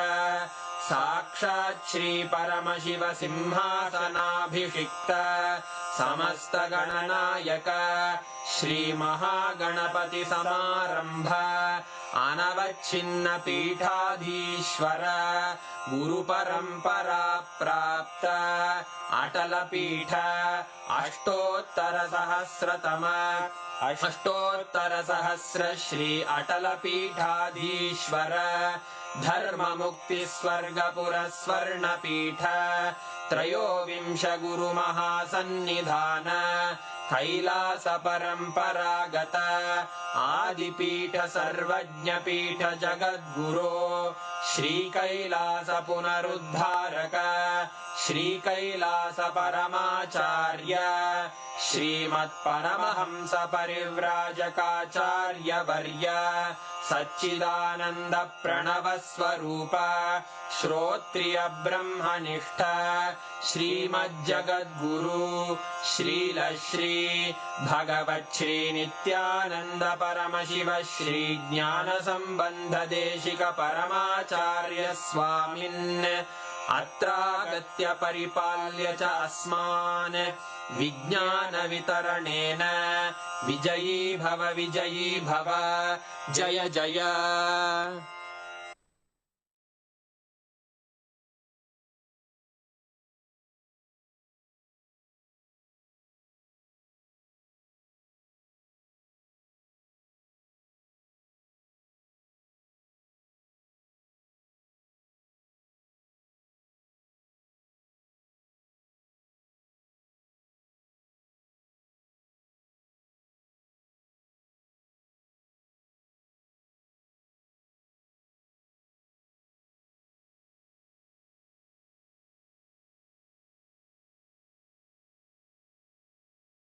साक्षात् श्री परमशिव सिंहासनाभिषिक्त समस्त गणनायक श्री महागणपति समारंभ अनवच्छिन्न पीठाधीश्वर गुरु परंपरा प्राप्त अटल पीठ अष्टोत्तर सहस्र श्री अटल पीठाधीश्वर धर्म मुक्ति स्वर्गपुर स्वर्ण पीठ त्रयोविंश गुरु महासन्निधान कैलास परम्परागत आदिपीठ सर्वज्ञपीठ जगद्गुरो श्री कैलास पुनरुद्धारक श्री कैलास परमाचार्य श्रीमत्परमहंस परिव्राजकाचार्य वर्य सच्चिदानंद प्रणव स्वरूप श्रोत्रिय ब्रह्मनिष्ठ श्रीमज्जगद्गुरु श्रील श्री भगवत् श्री नित्यानंद परमशिव श्री ज्ञान संबंध देशिक परमाचार्य स्वामिन् अत्रागत्य परिपाल्य च अस्मान् विज्ञानवितरणेन विजयी भव जय जय।